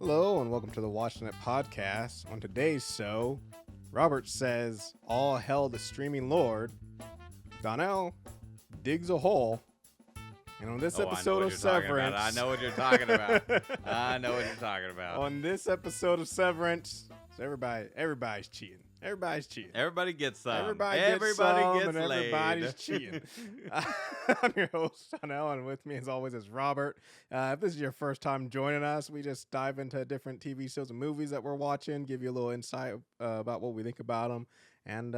Hello and welcome to the Watchin It podcast. On today's show, Robert says, "All hail the streaming lord." Donnell digs a hole. And on this episode of Severance... I know what you're talking about. I know what you're talking about. On this episode of Severance, so everybody's cheating. Everybody's cheating. Everybody gets some. Everybody gets laid. Everybody's cheating. I'm your host, Donnell, and with me, as always, is Robert. If this is your first time joining us, we just dive into different TV shows and movies that we're watching, give you a little insight about what we think about them, and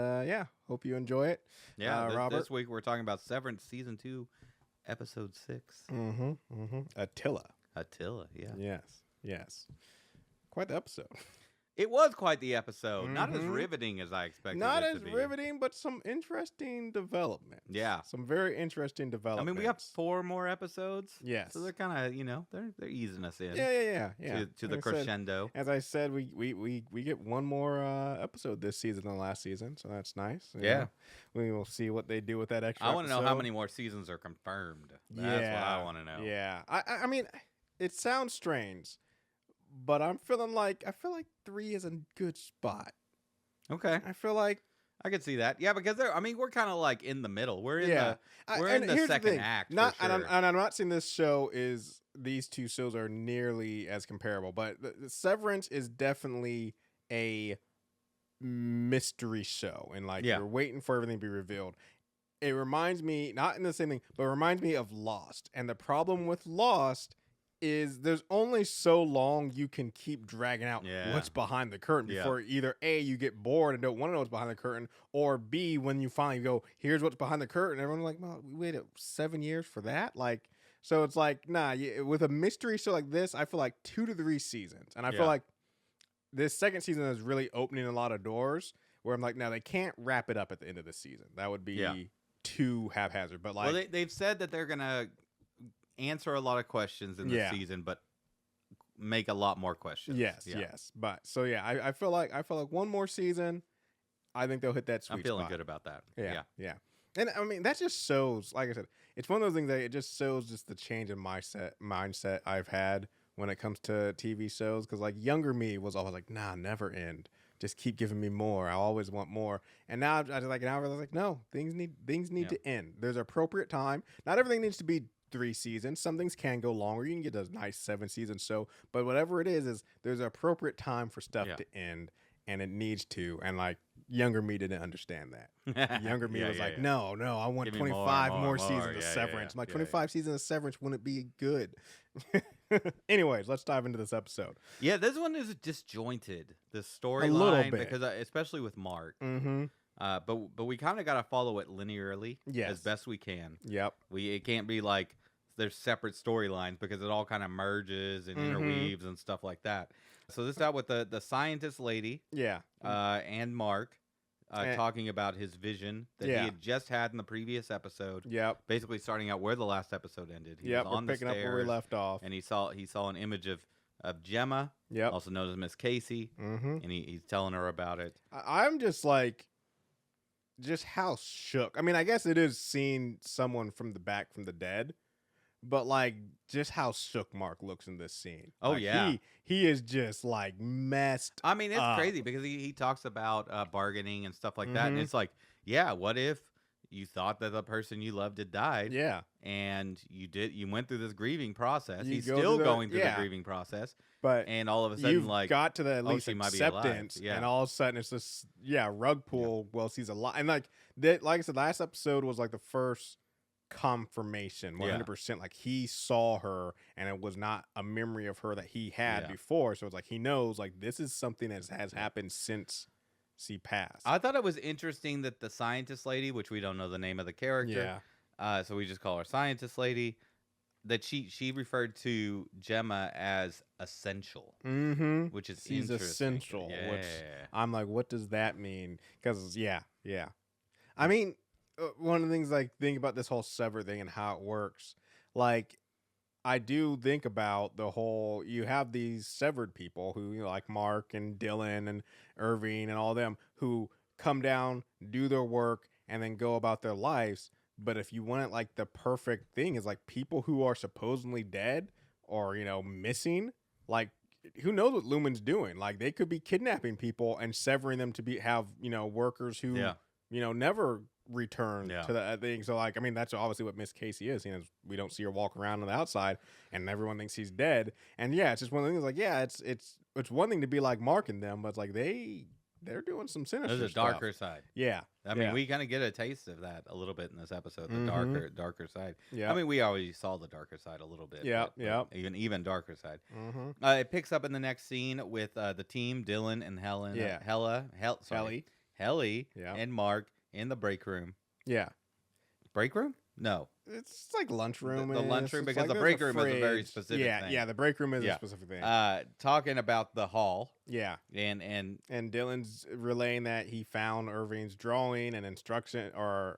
hope you enjoy it. Yeah, Robert. This week we're talking about Severance Season 2, Episode 6. Attila, yeah. Yes. Quite the episode. It was quite the episode. Not as riveting as I expected Not it as to be. riveting, but some interesting developments. Yeah. Some very interesting developments. I mean, we got 4 more episodes. Yes. So they're kind of, they're easing us in. Yeah. To the crescendo. As I said, we get one more episode this season than last season, so that's nice. Yeah. We will see what they do with that extra I want to know episode. how many more seasons are confirmed. That's what I want to know. Yeah. I mean, it sounds strange, but I feel like 3 is a good spot. Okay. I feel like I could see that. Yeah, because we're kind of like in the middle. We're in and the here's second thing. act. Not, for sure. and I'm not saying this show is, these two shows are nearly as comparable, but the Severance is definitely a mystery show, and you're waiting for everything to be revealed. It reminds me, not in the same thing, but it reminds me of Lost. And the problem with Lost is there's only so long you can keep dragging out what's behind the curtain before either A, you get bored and don't want to know what's behind the curtain, or B, when you finally go, here's what's behind the curtain, everyone's like, well, we waited 7 years for that? So it's like, nah, with a mystery show like this, I feel like 2 to 3 seasons. And I feel like this second season is really opening a lot of doors where I'm like, now they can't wrap it up at the end of the season. That would be too haphazard. But they've said that they're going to answer a lot of questions in the season, but make a lot more questions. Yes. But so I feel like one more season, I think they'll hit that sweet spot. I'm feeling good about that. Yeah. And I mean, that just shows, like I said, it's one of those things that it just shows just the change in mindset I've had when it comes to TV shows. Because younger me was always like, nah, never end. Just keep giving me more. I always want more. And now I realize no, things need to end. There's an appropriate time. Not everything needs to be 3 seasons. Some things can go longer. You can get a nice 7 seasons show, but whatever it is there's an appropriate time for stuff to end, and it needs to. And younger me didn't understand that. Younger me was like, no, I want 25 more seasons of Severance. 25 seasons of Severance wouldn't be good. Anyways, let's dive into this episode. Yeah, this one is disjointed. The storyline, because especially with Mark. Mm-hmm. But we kind of got to follow it linearly as best we can. Yep. It can't be like there's separate storylines, because it all kind of merges and interweaves and stuff like that. So this is out with the scientist lady. Yeah. And Mark talking about his vision that he had just had in the previous episode. Yep. Basically starting out where the last episode ended. He was on the stairs, up where we left off. And he saw an image of Gemma, also known as Miss Casey, and he's telling her about it. I'm just just how shook. I mean, I guess it is seeing someone from the back from the dead, but just how shook Mark looks in this scene. Oh, yeah. He is just messed I mean, it's up. crazy because he talks about bargaining and stuff like that. And it's what if you thought that the person you loved had died? Yeah. And you went through this grieving process. He's still going through the grieving process. And all of a sudden, you've got to the at least she might be acceptance, alive. and all of a sudden it's this rug pull. Well, she's alive, and like I said, last episode was the first confirmation, 100%. He saw her, and it was not a memory of her that he had before. So it's he knows this is something that has happened since she passed. I thought it was interesting that the scientist lady, which we don't know the name of the character, so we just call her scientist lady, that she referred to Gemma as essential, which is she's essential. Yeah. Which I'm what does that mean? Because I mean, one of the things I think about this whole sever thing and how it works, I do think about the whole, you have these severed people who, like Mark and Dylan and Irving and all them, who come down, do their work, and then go about their lives. But if you want it the perfect thing is people who are supposedly dead or, missing, who knows what Lumen's doing? Like, they could be kidnapping people and severing them to have workers who never return to that thing. So, like, I mean, that's obviously what Miss Casey is. We don't see her walk around on the outside, and everyone thinks he's dead. And it's just one of the things. Like, it's one thing to be like Mark and them, but it's like they're doing some sinister There's a stuff. darker side. Yeah. I mean, we kind of get a taste of that a little bit in this episode, the darker side. Yeah. I mean, we already saw the darker side a little bit. Yeah, but even darker side. It picks up in the next scene with the team, Dylan and Helen. Helly and Mark in the break room. Yeah. Break room? No. It's like lunchroom. The lunchroom, because the break room is a very specific thing. Yeah, the break room is a specific thing. Talking about the hall. Yeah. And Dylan's relaying that he found Irving's drawing and instructions on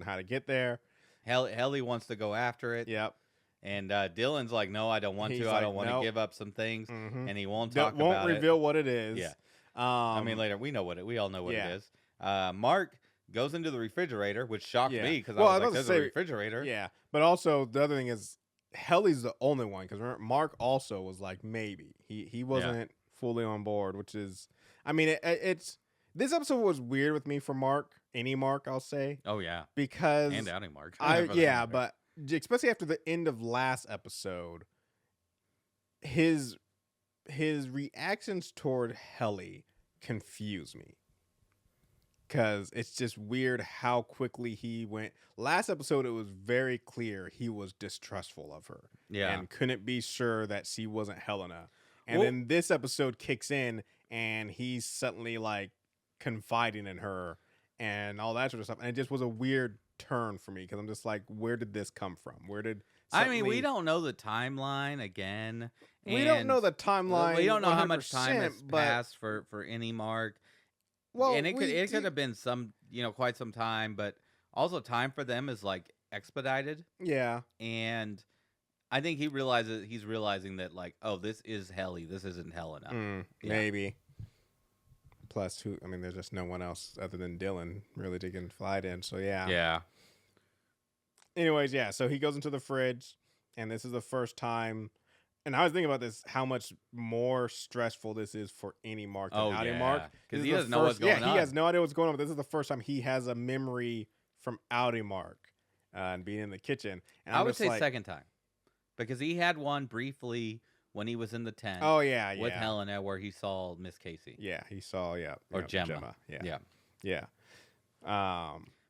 how to get there. Helly wants to go after it. Yep. And Dylan's like, no, I don't want to. I don't want to give up some things. And he won't won't reveal what it is. Yeah. I mean, later, we all know what it is. Mark goes into the refrigerator, which shocked me because I was like, there's a refrigerator. Yeah. But also, the other thing is, Helly's the only one, because Mark also was like, maybe. He wasn't fully on board, which is, I mean, it's, this episode was weird with me for Mark, any Mark, I'll say. Oh, yeah. Because. And outing Mark. But especially after the end of last episode, his reactions toward Helly confuse me. Because it's just weird how quickly he went. Last episode, it was very clear he was distrustful of her. Yeah. And couldn't be sure that she wasn't Helena. And then this episode kicks in, and he's suddenly, like, confiding in her and all that sort of stuff. And it just was a weird turn for me, because I'm just like, where did this come from? I mean, we don't know the timeline again. We don't know the timeline. We don't know how much time has passed for any Mark. Well, and it could have been quite some time, but also time for them is like expedited. Yeah. And I think he's realizing that, like, oh, this is Helly. This isn't Helena. Maybe. Plus, there's just no one else other than Dylan really to confide in. So, yeah. Yeah. Anyways, so he goes into the fridge, and this is the first time. And I was thinking about this, how much more stressful this is for any Mark than outing Mark. Because he doesn't know what's going on. Yeah, he has no idea what's going on. But this is the first time he has a memory from outing Mark and being in the kitchen. And I would say second time. Because he had one briefly when he was in the tent. Oh, yeah. With Helena, where he saw Miss Casey. Yeah, he saw, Or Gemma. Yeah.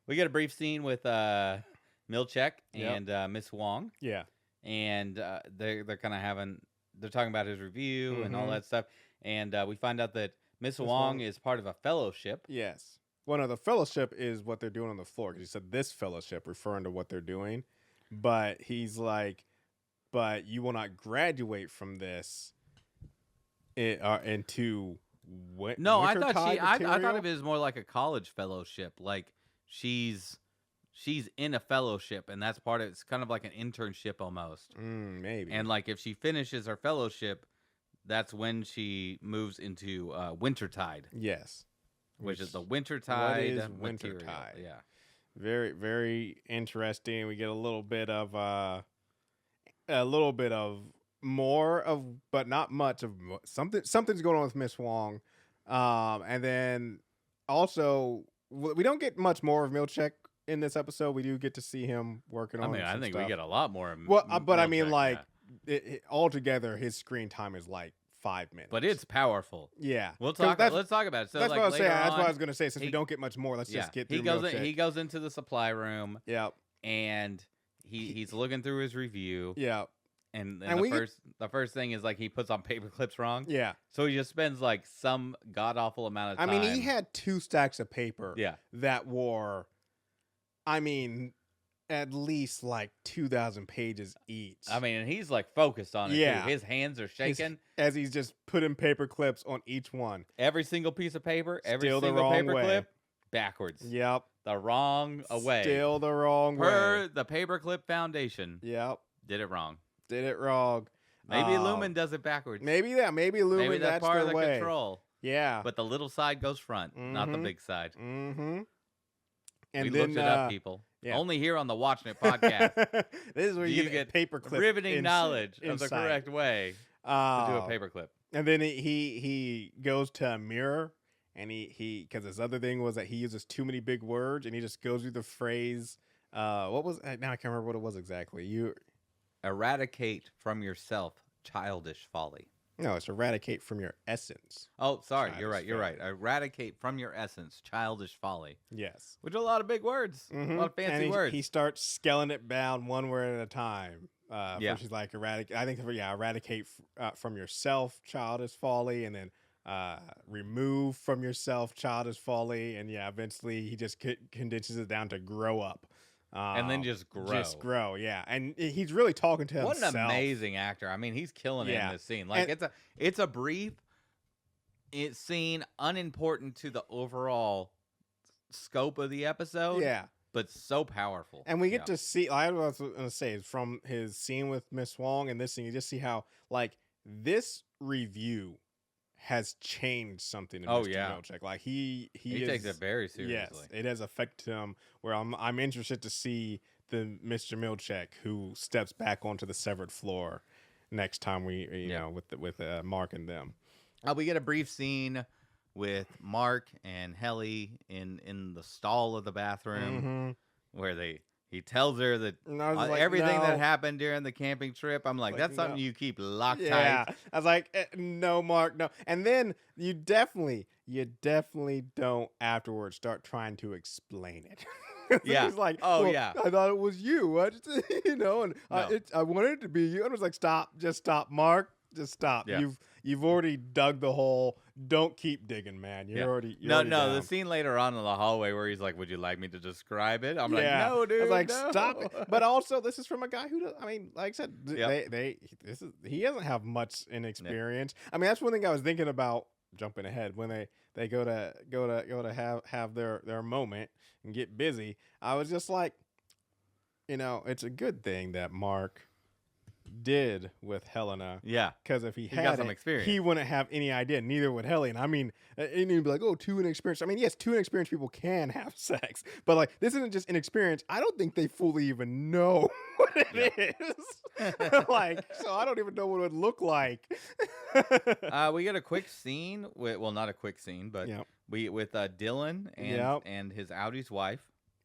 We get a brief scene with Milchek and Miss Wong. Yeah. And they're kind of they're talking about his review and all that stuff. And we find out that Miss Wong is part of a fellowship. Yes. Well, no, the fellowship is what they're doing on the floor. Because he said this fellowship, referring to what they're doing. But he's like, but you will not graduate from this into what? No, I thought of it as more like a college fellowship. Like she's in a fellowship, and that's part of it's kind of like an internship almost. Maybe. And like if she finishes her fellowship, that's when she moves into Wintertide. Yes. Which is the Wintertide. What is Wintertide? Yeah. Very, very interesting. We get a little bit of more of, but not much of something's going on with Miss Wong. And then also we don't get much more of Milchek in this episode. We do get to see him working on. I think we get a lot more. But Milchek, altogether, his screen time is like 5 minutes. But it's powerful. Yeah, let's talk about it. So that's what I was saying. That's what I was going to say. Since we don't get much more, let's just get through Milchek. He goes into the supply room. Yep. And he's looking through his review. Yeah. And the first thing is like he puts on paper clips wrong. Yeah. So he just spends like some god awful amount of time. I mean, he had 2 stacks of paper. Yeah. That were, at least like 2,000 pages each. And he's like focused on it. Yeah. Too. His hands are shaking as he's just putting paper clips on each one. Every single piece of paper, every single paper clip, backwards. Yep. The wrong way. Still the wrong way. Per the Paperclip Foundation. Yep. Did it wrong. Maybe Lumen does it backwards. Maybe Lumen. Maybe that's part of the way. control. Yeah. But the little side goes front, not the big side. Mm-hmm. And we looked it up, people. Yeah. Only here on the Watchin It podcast. This is where you get paper clip riveting knowledge of the correct way. do a paperclip. And then he goes to a mirror, and he because his other thing was that he uses too many big words, and he just goes through the phrase. What was now? I can't remember what it was exactly. You eradicate from yourself childish folly. No, it's eradicate from your essence. Oh, sorry. You're right. Eradicate from your essence childish folly. Yes. Which are a lot of big words. A lot of fancy words. He starts scaling it down one word at a time. She's like eradicate. I think eradicate from yourself childish folly, and then remove from yourself childish folly, and eventually he just condenses it down to grow up. And then just grow. Yeah. And he's really talking to himself. What an amazing actor. I mean, he's killing it in this scene. Like, it's a brief scene, unimportant to the overall scope of the episode. Yeah. But so powerful. And we get to see, I was going to say, from his scene with Miss Wong and this thing, you just see how, like, this review has changed something to Mr. Milchick. Like he takes it very seriously. Yes, it has affected him. Where I'm interested to see the Mr. Milchick who steps back onto the severed floor next time we with Mark and them. We get a brief scene with Mark and Helly in the stall of the bathroom where he tells her that everything that happened during the camping trip. I'm like, that's something you keep locked tight. I was like, no, Mark, no. And then you definitely don't afterwards start trying to explain it. He's like, I thought it was you. And I wanted it to be you. And I was like, just stop, Mark. Just stop. Yeah. You've already dug the hole. Don't keep digging, man. You're already down. The scene later on in the hallway where he's like, "Would you like me to describe it?" I'm like, "No, dude." I was like, no. "Stop it!" But also, this is from a guy who, like I said, he doesn't have much inexperience. I mean, that's one thing I was thinking about. Jumping ahead, when they go to have their moment and get busy, I was just like, it's a good thing that Mark did with Helena. Yeah. Because if he got some experience, he wouldn't have any idea. Neither would Helly. And I mean, and you'd be like, oh, too inexperienced. I mean, yes, too inexperienced people can have sex. But like, this isn't just inexperience. I don't think they fully even know what it is. Like, so I don't even know what it would look like. We get a quick scene not a quick scene, but with Dylan and his Audi's wife.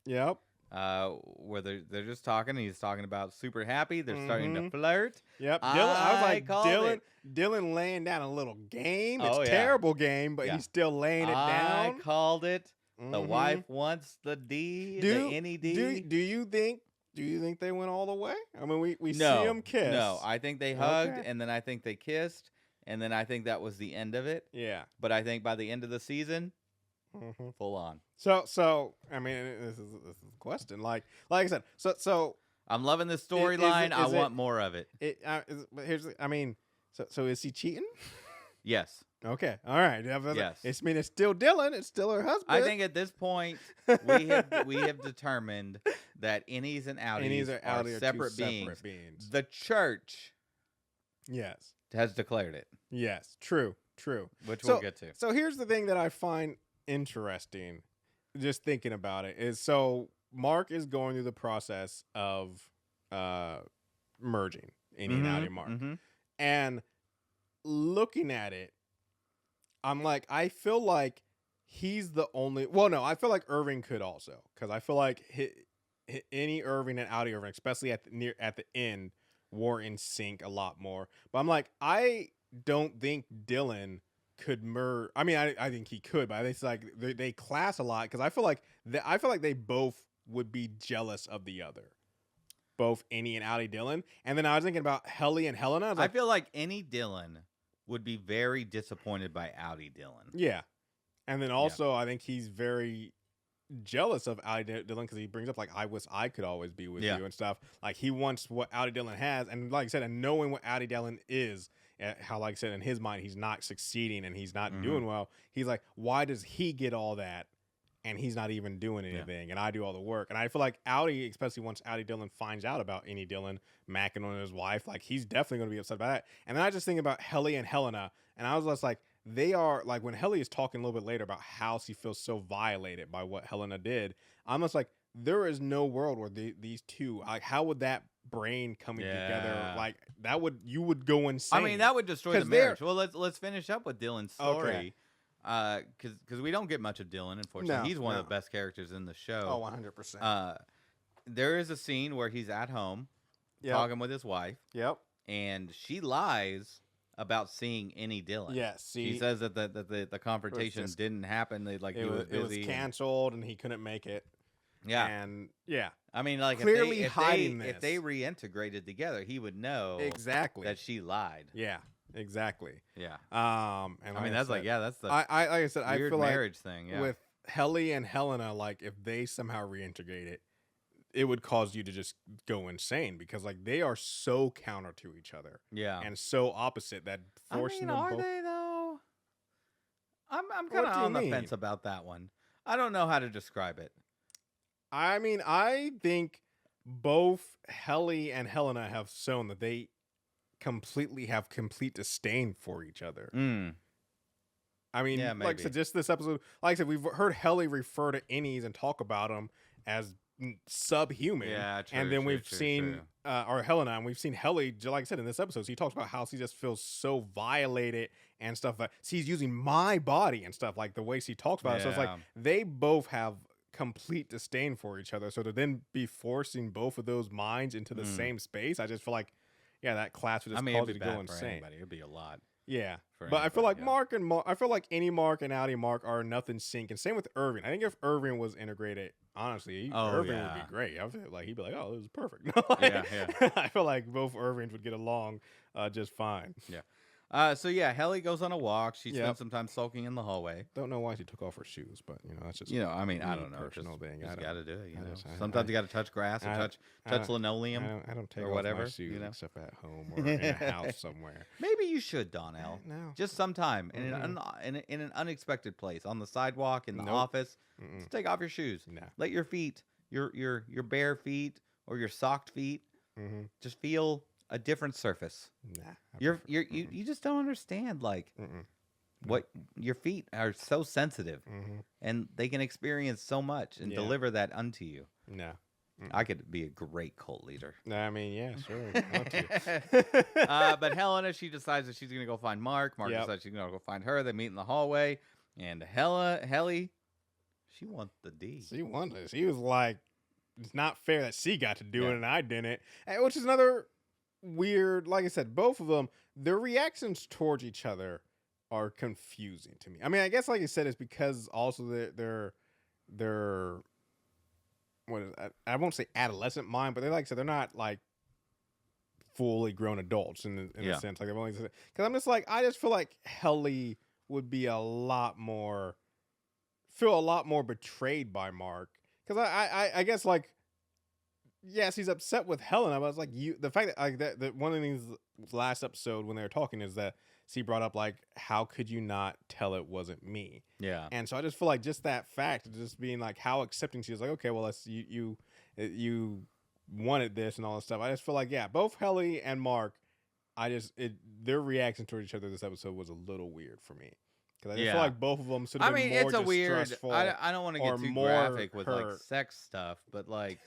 Yep. Where they're just talking, and he's talking about super happy. They're starting to flirt. Yep. I was like, Dylan laying down a little game. It's a terrible game, but he's still laying it down. I called it. The wife wants the NED. Do you think they went all the way? I mean, we see them kiss. No, I think they hugged, and then I think they kissed, and then I think that was the end of it. Yeah. But I think by the end of the season, full on. So I mean, this is a question. Like I said, so I'm loving this storyline. I want more of it. So is he cheating? Yes. Okay. All right. Yes. It's still Dylan. It's still her husband. I think at this point we have determined that innies and outies are separate beings. The church, yes, has declared it. Yes. True. Which we'll get to. So here's the thing that I find interesting, just thinking about it, is so Mark is going through the process of merging innie and outie Mark, and looking at it, I'm like, I feel like he's the only. Well, no, I feel like Irving could also, because I feel like innie Irving and outie Irving, especially at the end, were in sync a lot more. But I'm like, I don't think Dylan could merge. I mean, I think he could, but it's like they clash a lot, because I feel like they both would be jealous of the other, both innie and outie Dylan. And then I was thinking about Helly and Helena. I feel like innie Dylan would be very disappointed by outie Dylan. Yeah, and then also I think he's very jealous of outie Dylan, because he brings up like, I wish I could always be with you and stuff. Like, he wants what outie Dylan has, and like I said, and knowing what outie Dylan is. How, like I said, in his mind, he's not succeeding and he's not doing well. He's like, why does he get all that and he's not even doing anything, and I do all the work? And I feel like outie, especially once outie Dylan finds out about innie Dylan macking on his wife, like, he's definitely going to be upset about that. And then I just think about Helly and Helena, and I was just like, they are, like, when Helly is talking a little bit later about how she feels so violated by what Helena did, I'm just like, there is no world where these two, like, how would that brain coming together, like you would go insane. I mean, that would destroy the marriage. Well, let's finish up with Dylan's story. Because we don't get much of Dylan, unfortunately. He's one of the best characters in the show. Oh, 100%. There is a scene where he's at home talking with his wife. Yep. And she lies about seeing any Dylan. Yes. She says that the confrontation didn't happen. He was busy. It was canceled and he couldn't make it. Yeah. And yeah. I mean, like, clearly if they reintegrated together, he would know exactly that she lied. Yeah. Exactly. Yeah. And I mean, that's that's the like I said, weird I feel marriage like thing. Yeah. With Helly and Helena, like if they somehow reintegrate it, it would cause you to just go insane because like they are so counter to each other. Yeah. And so opposite that forcing them are both. they though? I'm kind of on the fence about that one. I don't know how to describe it. I mean, I think both Helly and Helena have shown that they have complete disdain for each other. I mean, like I said, just this episode, like I said, we've heard Helly refer to innies and talk about them as subhuman. Yeah, true, and then we've seen or Helena, and we've seen Helly, like I said in this episode, he talks about how she just feels so violated and stuff. Like she's using my body and stuff, like the way she talks about it. So it's like they both have complete disdain for each other. So to then be forcing both of those minds into the same space, I just feel like, that clash would just cause you to go insane. It'd be a lot. Yeah, but I feel like I feel like any Mark and Outie Mark are nothing sync, and same with Irving. I think if Irving was integrated, honestly, Irving would be great. I feel like he'd be like, "Oh, this is perfect." I feel like both Irvings would get along just fine. Yeah. So Helly goes on a walk. She spends some time sulking in the hallway. Don't know why she took off her shoes, but that's just I mean, I don't know, personal thing. Just got to do it. Sometimes you got to touch grass or touch linoleum. I don't take or off whatever. My shoes except at home or in a house somewhere. Maybe you should, Donnell. No, just sometime in an unexpected place, on the sidewalk, in the office. Just take off your shoes. No. Let your feet, your bare feet or your socked feet, just feel a different surface. Nah, you just don't understand what your feet are so sensitive and they can experience so much and deliver that unto you. No. I could be a great cult leader. I mean, yeah, sure. But Helena, she decides that she's gonna go find Mark. Mark decides she's gonna go find her. They meet in the hallway, and Helly, she wants the D. She wanted it. She was like, it's not fair that she got to do it and I didn't. Which is another weird, like I said, both of them, their reactions towards each other are confusing to me. I mean, I guess like you said, it's because also they're what is I won't say adolescent mind, but they're like I said, they're not like fully grown adults in a sense. Like they've only because I'm just like I just feel like Helly would be a lot more betrayed by Mark because I guess like. Yes, he's upset with Helena, but it's like the fact that like that one of the things last episode when they were talking is that she brought up like how could you not tell it wasn't me? Yeah. And so I just feel like just that fact, just being like how accepting she was like, okay, well that's you wanted this and all this stuff. I just feel like both Helly and Mark, their reaction toward each other this episode was a little weird for me. Because I just feel like both of them should have been more it's a weird. I don't want to get too graphic with hurt. like sex stuff, but like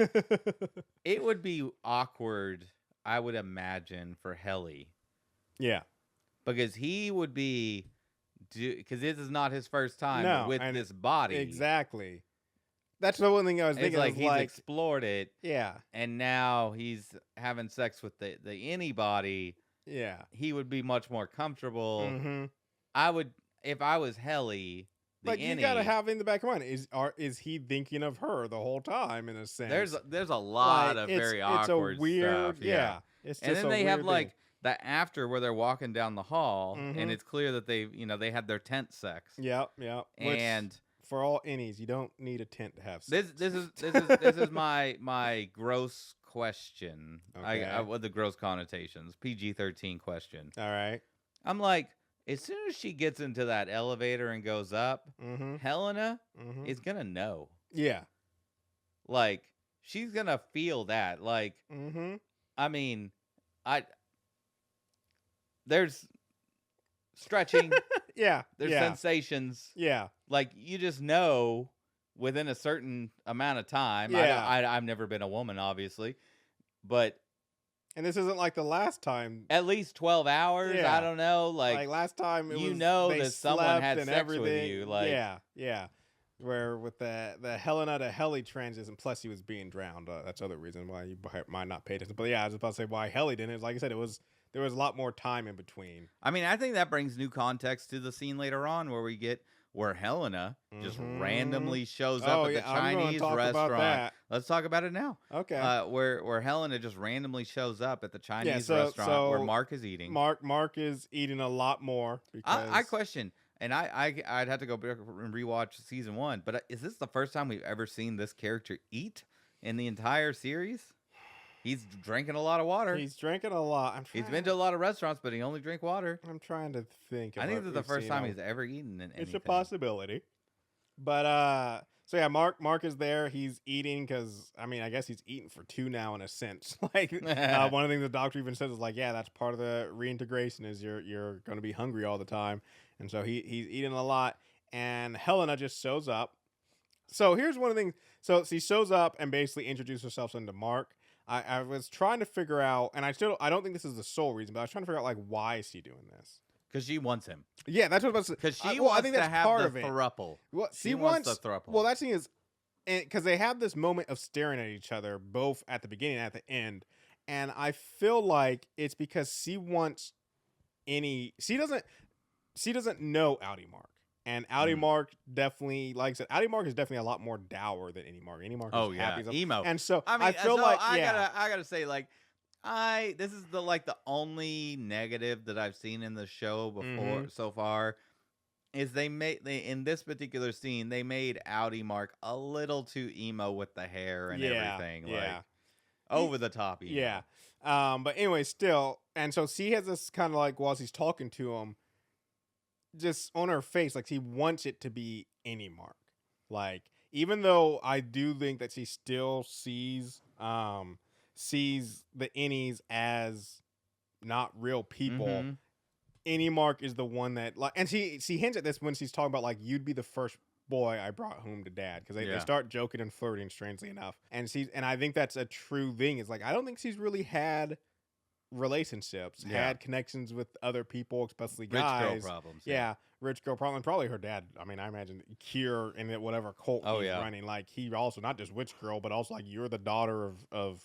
it would be awkward, I would imagine, for Helly. Yeah, because he would be, because this is not his first time with this body. Exactly. That's the one thing I was thinking. It's like he's explored it. Yeah, and now he's having sex with the innie body. Yeah, he would be much more comfortable. Mm-hmm. I would. If I was Helly, you gotta have in the back of mind is he thinking of her the whole time in a sense? There's a lot of very awkward it's a weird stuff. Yeah. It's just and then they have like the after where they're walking down the hall and it's clear that they had their tent sex. Yeah. And for all innies, you don't need a tent to have sex. This is my gross question. Okay. I with the gross connotations. PG-13 question. All right. I'm like, as soon as she gets into that elevator and goes up, Helena is going to know. Yeah. Like, she's going to feel that. Like, I mean, there's stretching. Yeah. There's sensations. Yeah. Like, you just know within a certain amount of time. Yeah. I've never been a woman, obviously. But And this isn't like the last time. At least 12 hours. Yeah. I don't know. Like last time, you know that someone had sex everything. with you. Like yeah. Where with the Helena to Helly transition, plus he was being drowned. That's other reason why you might not pay attention. But yeah, I was about to say why Helly didn't. It's like I said, there was a lot more time in between. I mean, I think that brings new context to the scene later on where Helena just randomly shows up at the Chinese restaurant. Let's talk about it now. Okay. Where Helena just randomly shows up at the Chinese restaurant where Mark is eating. Mark is eating a lot more. Because I question, and I'd have to go back and rewatch season 1, but is this the first time we've ever seen this character eat in the entire series? He's drinking a lot of water. He's drinking a lot. He's been to a lot of restaurants, but he only drinks water. I'm trying to think. I think this is the first time he's ever eaten anything. It's a possibility. But so yeah, Mark is there. He's eating because I guess he's eating for 2 now in a sense. Like one of the things the doctor even says is like, yeah, that's part of the reintegration is you're going to be hungry all the time, and so he's eating a lot. And Helena just shows up. So here's one of the things. So she shows up and basically introduces herself into Mark. I was trying to figure out, and I don't think this is the sole reason, but I was trying to figure out like why is she doing this? Because she wants him. Yeah, that's what I was saying. Because she wants to have the throuple. Well, she wants the throuple. Well, that thing is, because they have this moment of staring at each other, both at the beginning and at the end, and I feel like it's because she wants she doesn't know Audi Mark. And Audi Mark definitely, like I said, Audi Mark is definitely a lot more dour than Innie Mark. Innie Mark is happy. Emo. And so I gotta say, like, this is the only negative that I've seen in the show before so far is in this particular scene they made Audi Mark a little too emo with the hair and everything, like over the top emo. Yeah. But anyway, still, and so she has this kind of like while she's talking to him. Just on her face, like she wants it to be Innie Mark. Like, even though I do think that she still sees the innies as not real people, Innie Mark is the one that like, and she hints at this when she's talking about like you'd be the first boy I brought home to dad because they start joking and flirting strangely enough, and I think that's a true thing. It's like I don't think she's really had relationships, had connections with other people, especially guys. Rich girl problems. Yeah, rich girl problem. Probably her dad. I mean, I imagine Kier in whatever cult he's running. Like he also not just witch girl, but also like you're the daughter of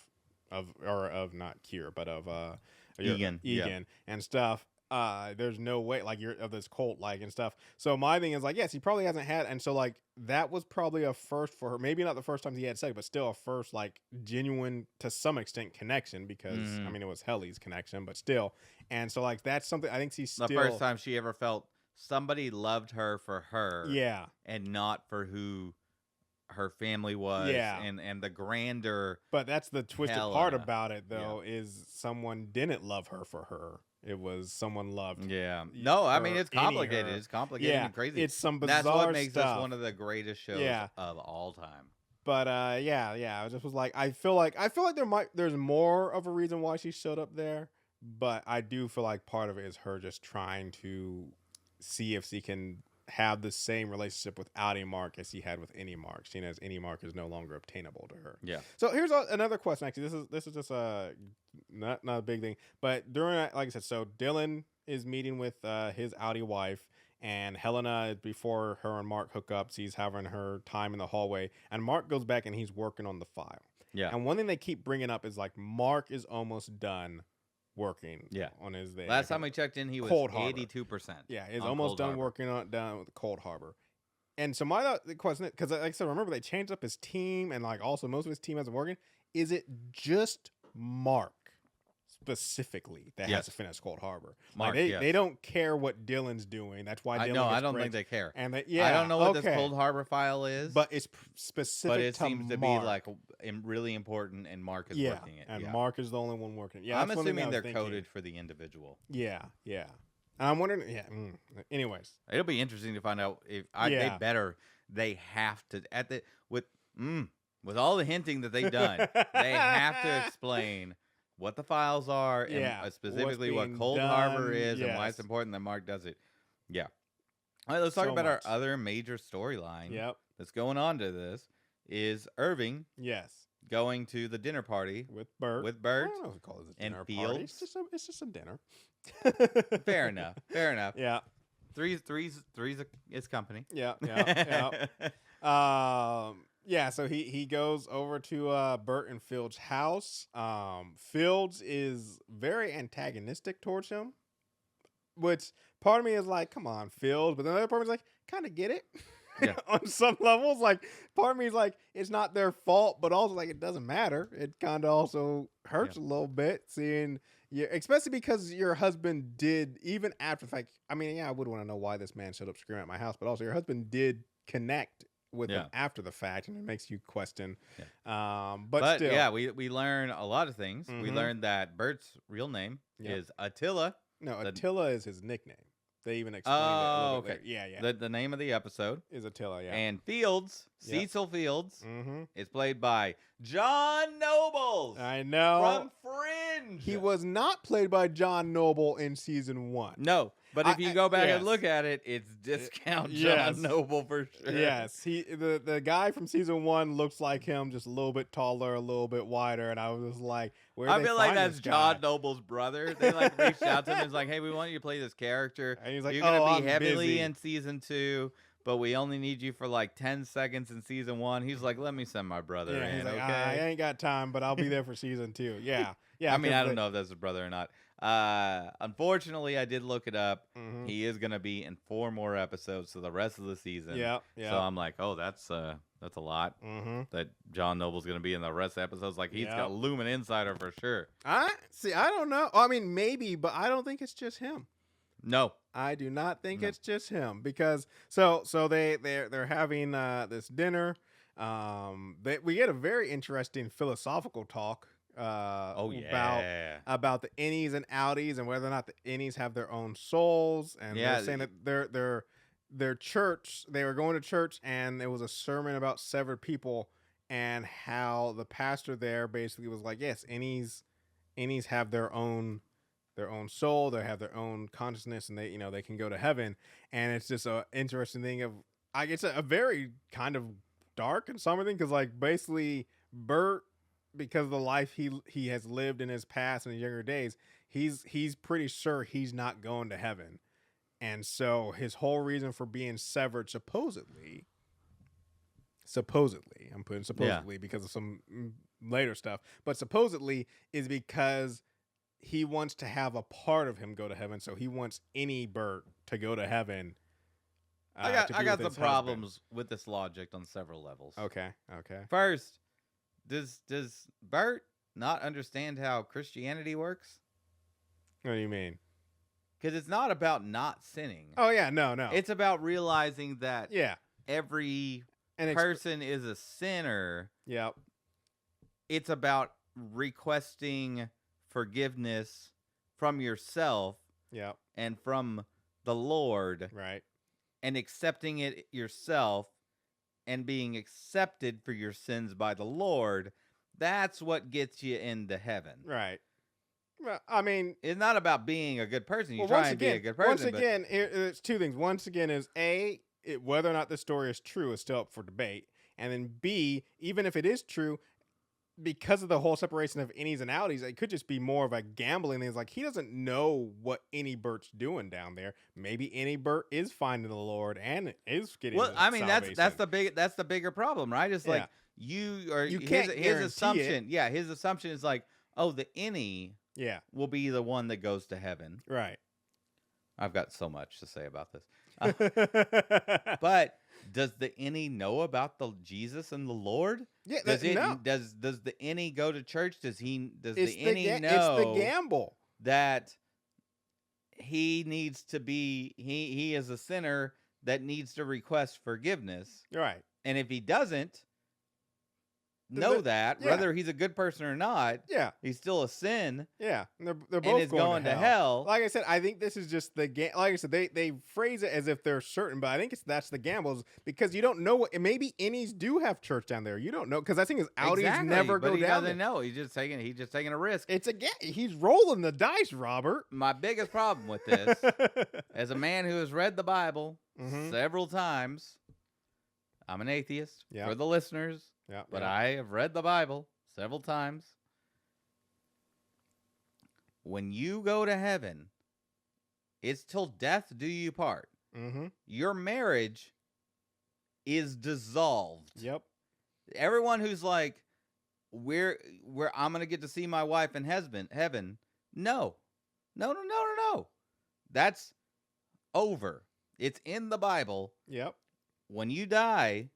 not Kier, but of Egan and stuff. There's no way like you're of this cult like and stuff. So my thing is like, yes, he probably hasn't had, and so like that was probably a first for her. Maybe not the first time he had sex, but still a first like genuine to some extent connection because I mean it was Helly's connection, but still. And so like that's something I think she's still the first time she ever felt somebody loved her for her, and not for who her family was, and the grander. But that's the twisted part about it, though, is someone didn't love her for her. It was someone loved. Yeah. No, I mean it's complicated. It's complicated and crazy. It's some bizarre stuff. That's what makes stuff. this one of the greatest shows of all time. But I just was like, I feel like there's more of a reason why she showed up there, but I do feel like part of it is her just trying to see if she can have the same relationship with Audi Mark as he had with Innie Mark, seeing as Innie Mark is no longer obtainable to her. Yeah. So here's another question. Actually, this is just not a big thing, but during, like I said, so Dylan is meeting with his Audi wife, and Helena, before her and Mark hook up, she's having her time in the hallway, and Mark goes back and he's working on the file. Yeah. And one thing they keep bringing up is like Mark is almost done working on his thing. Last time we checked in, he was 82%. Yeah, he's almost done working on down with Cold Harbor. And so my question, because like I said, remember they changed up his team, and like also most of his team hasn't working. Is it just Mark specifically that has to finish Cold Harbor? Mark, like they don't care what Dylan's doing. That's why Dylan I don't think they care. And I don't know what this Cold Harbor file is, but it's specific. But it to seems to Mark. be like really important, and Mark is working it. And Mark is the only one working it. Yeah, I'm assuming they're coded for the individual. Yeah. And I'm wondering. Yeah. Anyways, it'll be interesting to find out if they have to with all the hinting that they've done, they have to explain what the files are, and specifically what Cold Harbor is, and why it's important that Mark does it. Yeah. All right, let's talk about our other major storyline. Yep. That's going on to this is Irving. Yes. going to the dinner party with Burt. With Burt. I don't know if we call it a dinner and party. Fields. It's just a dinner. Fair enough. Fair enough. Yeah. Three's is company. Yeah. Yeah, so he goes over to Burt and Fields' house. Fields is very antagonistic towards him, which part of me is like, come on, Fields, but the other part of me is like, kind of get it. Yeah. On some levels, like part of me is like, it's not their fault, but also like it doesn't matter. It kind of also hurts a little bit seeing you, especially because your husband did, even after the fact. I mean, yeah, I would want to know why this man showed up screaming at my house, but also your husband did connect with him after the fact, and it makes you question. Yeah. But still, yeah, we learn a lot of things. We learned that Burt's real name is Attila. No, Attila is his nickname. They even explained it a little bit later. Yeah. The name of the episode is Attila, And Fields, Cecil Fields, is played by John Nobles. I know. From Fringe. He was not played by John Noble in season 1. No, but if you go back and look at it, it's discount John Noble for sure. Yes, the guy from season 1 looks like him, just a little bit taller, a little bit wider, and I was just like, I feel like that's John Noble's brother. They like reached out to him and was like, hey, we want you to play this character. And he's like, you're gonna be heavily in season 2. But we only need you for like 10 seconds in season 1. He's like, let me send my brother in. He's like, okay? I ain't got time, but I'll be there for season 2. Yeah. I mean, I don't know if that's his brother or not. Unfortunately, I did look it up. He is going to be in 4 more episodes for the rest of the season. Yeah. So I'm like, oh, that's a lot. That John Noble's going to be in the rest of the episodes. Like, he's got Lumen Insider for sure. I don't know. I mean, maybe, but I don't think it's just him. No, I do not think it's just him, because so they're having this dinner. We get a very interesting philosophical talk about the innies and outies and whether or not the innies have their own souls, and they're saying that their church, they were going to church, and it was a sermon about severed people, and how the pastor there basically was like, yes, innies have their own soul, they have their own consciousness, and they can go to heaven. And it's just a interesting thing of, I guess, a very kind of dark and somber thing, because like basically Burt, because of the life he has lived in his past and his younger days, he's pretty sure he's not going to heaven. And so his whole reason for being severed, supposedly I'm putting supposedly because of some later stuff, but supposedly is because he wants to have a part of him go to heaven, so he wants any Burt to go to heaven. I got some problems with this logic on several levels. Okay. First, does Burt not understand how Christianity works? What do you mean? Because it's not about not sinning. Oh yeah, no. It's about realizing that every person is a sinner. Yep. It's about requesting forgiveness from yourself and from the Lord, right? And accepting it yourself and being accepted for your sins by the Lord. That's what gets you into heaven, right? Well, I mean, it's not about being a good person. You try and be a good person. Once again, it's two things. Once again, is whether or not the story is true is still up for debate, and then B, even if it is true, because of the whole separation of innies and outies, it could just be more of a gambling thing. It's like he doesn't know what any Burt's doing down there. Maybe any Burt is finding the Lord and is getting. Well, I mean, salvation. that's the bigger problem, right? It's like you can't his assumption. Yeah, his assumption is like, oh, the innie will be the one that goes to heaven. Right. I've got so much to say about this. But does the innie know about the Jesus and the Lord? Yeah, does the innie go to church? Does the innie know? It's the gamble that he needs to be. He is a sinner that needs to request forgiveness. Right. And if he doesn't know that, whether he's a good person or not, he's still a sin. Yeah, and they're both going to hell. Like I said, I think this is just the game. Like I said, they phrase it as if they're certain, but I think that's the gambles, because you don't know what. Maybe innies do have church down there. You don't know, because I think his outies never go down. He doesn't know. He's just taking a risk. It's he's rolling the dice, Robert. My biggest problem with this, as a man who has read the Bible several times, I'm an atheist for the listeners. Yeah, but I have read the Bible several times. When you go to heaven, it's till death do you part. Mm-hmm. Your marriage is dissolved. Yep. Everyone who's like, where I'm gonna get to see my wife in heaven. No. That's over. It's in the Bible. Yep. When you die,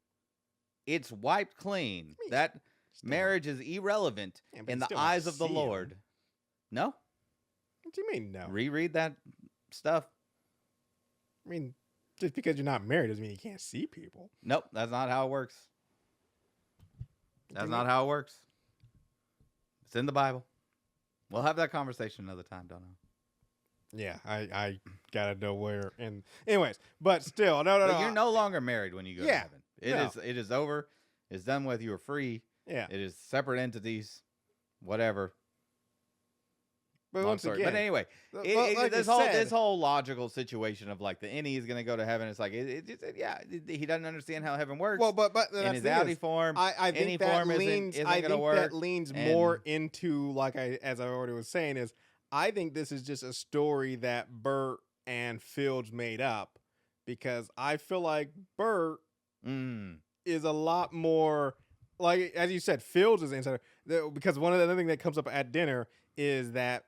it's wiped clean. That marriage is irrelevant in the eyes of the Lord. No? What do you mean, no? Reread that stuff. I mean, just because you're not married doesn't mean you can't see people. Nope, that's not how it works. That's not how it works. It's in the Bible. We'll have that conversation another time, don't know. Yeah, I gotta know where. And anyways, but still, no. You're no longer married when you go to heaven. It is over. It's done with. You are free. Yeah. It is separate entities. Whatever. But once again, but anyway, this whole logical situation of like the innie is going to go to heaven. It's like he doesn't understand how heaven works. Well, but in his outie form, I think that leans. I think that leans more into as I already was saying is I think this is just a story that Burt and Fields made up because I feel like Burt is a lot more like as you said, Fields is the insider because one of the other things that comes up at dinner is that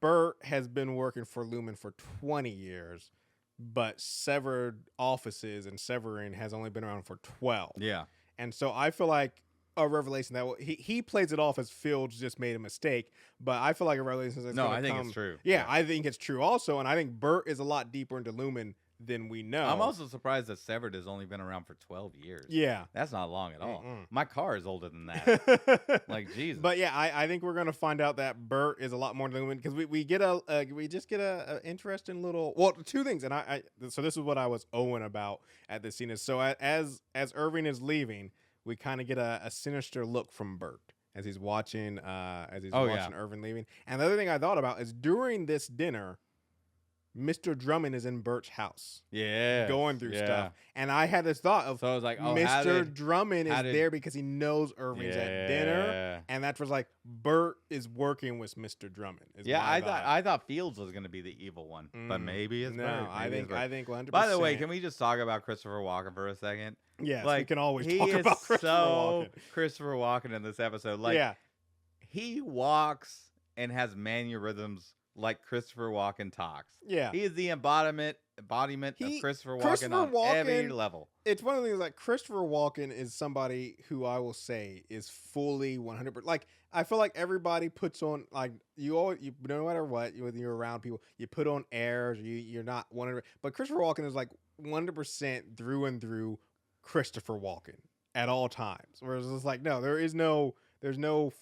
Burt has been working for Lumen for 20 years, but severed offices and Severance has only been around for 12. Yeah. And so I feel like a revelation that he plays it off as Fields just made a mistake, but I feel like a revelation that's I think it's true. Yeah, I think it's true also, and I think Burt is a lot deeper into Lumen than we know. I'm also surprised that Severed has only been around for 12 years. Yeah. That's not long at all. My car is older than that. Like, Jesus. But yeah, I think we're going to find out that Burt is a lot more than Lumen because we just get a interesting little, well, two things. And so this is what I was owing about at this scene is, so as Irving is leaving, we kind of get a sinister look from Burt as he's watching, Irving leaving. And the other thing I thought about is during this dinner, Mr. Drummond is in Burt's house. Yeah. Going through stuff. And I had this thought of Mr. Drummond is there because he knows Irving's at dinner. And that's what's like Burt is working with Mr. Drummond. I thought Fields was going to be the evil one. But maybe it's Burt. I think 100%. By the way, can we just talk about Christopher Walken for a second? Yes, we can always talk about Christopher Walken in this episode. He walks and has mannerisms like Christopher Walken talks. Yeah. He is the embodiment of Christopher Walken on every level. It's one of the things like Christopher Walken is somebody who I will say is fully 100%. Like, I feel like everybody puts on, like, you no matter what, when you're around people, you put on airs, you're not 100%. But Christopher Walken is like 100% through and through Christopher Walken at all times. Whereas it's like, no, there's no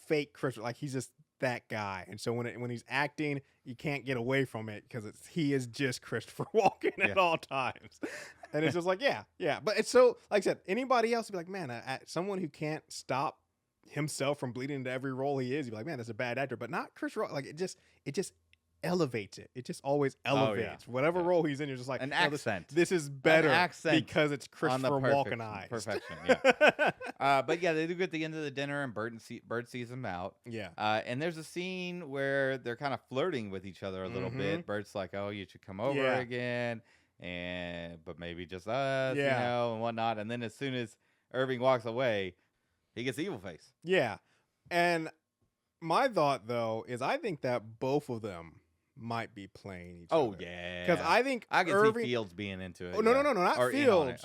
fake Christopher. Like, he's just that guy. And so when he's acting, you can't get away from it because he is just Christopher Walken at all times. And it's just like, yeah. But it's so, like I said, anybody else would be like, man, someone who can't stop himself from bleeding into every role he is, you'd be like, man, that's a bad actor. But not Christopher Walken. Like, it just elevates it. It just always elevates whatever role he's in. You're just like an accent. This is better because it's Christopher Walken eyes. Perfection. Yeah. But yeah, they do get the end of the dinner, and Burt sees him out. Yeah. And there's a scene where they're kind of flirting with each other a little bit. Burt's like, "Oh, you should come over again," but maybe just us, and whatnot. And then as soon as Irving walks away, he gets evil face. Yeah. And my thought though is I think that both of them might be playing each other. Oh yeah, because I think I can see Fields being into it. Oh no, not Fields.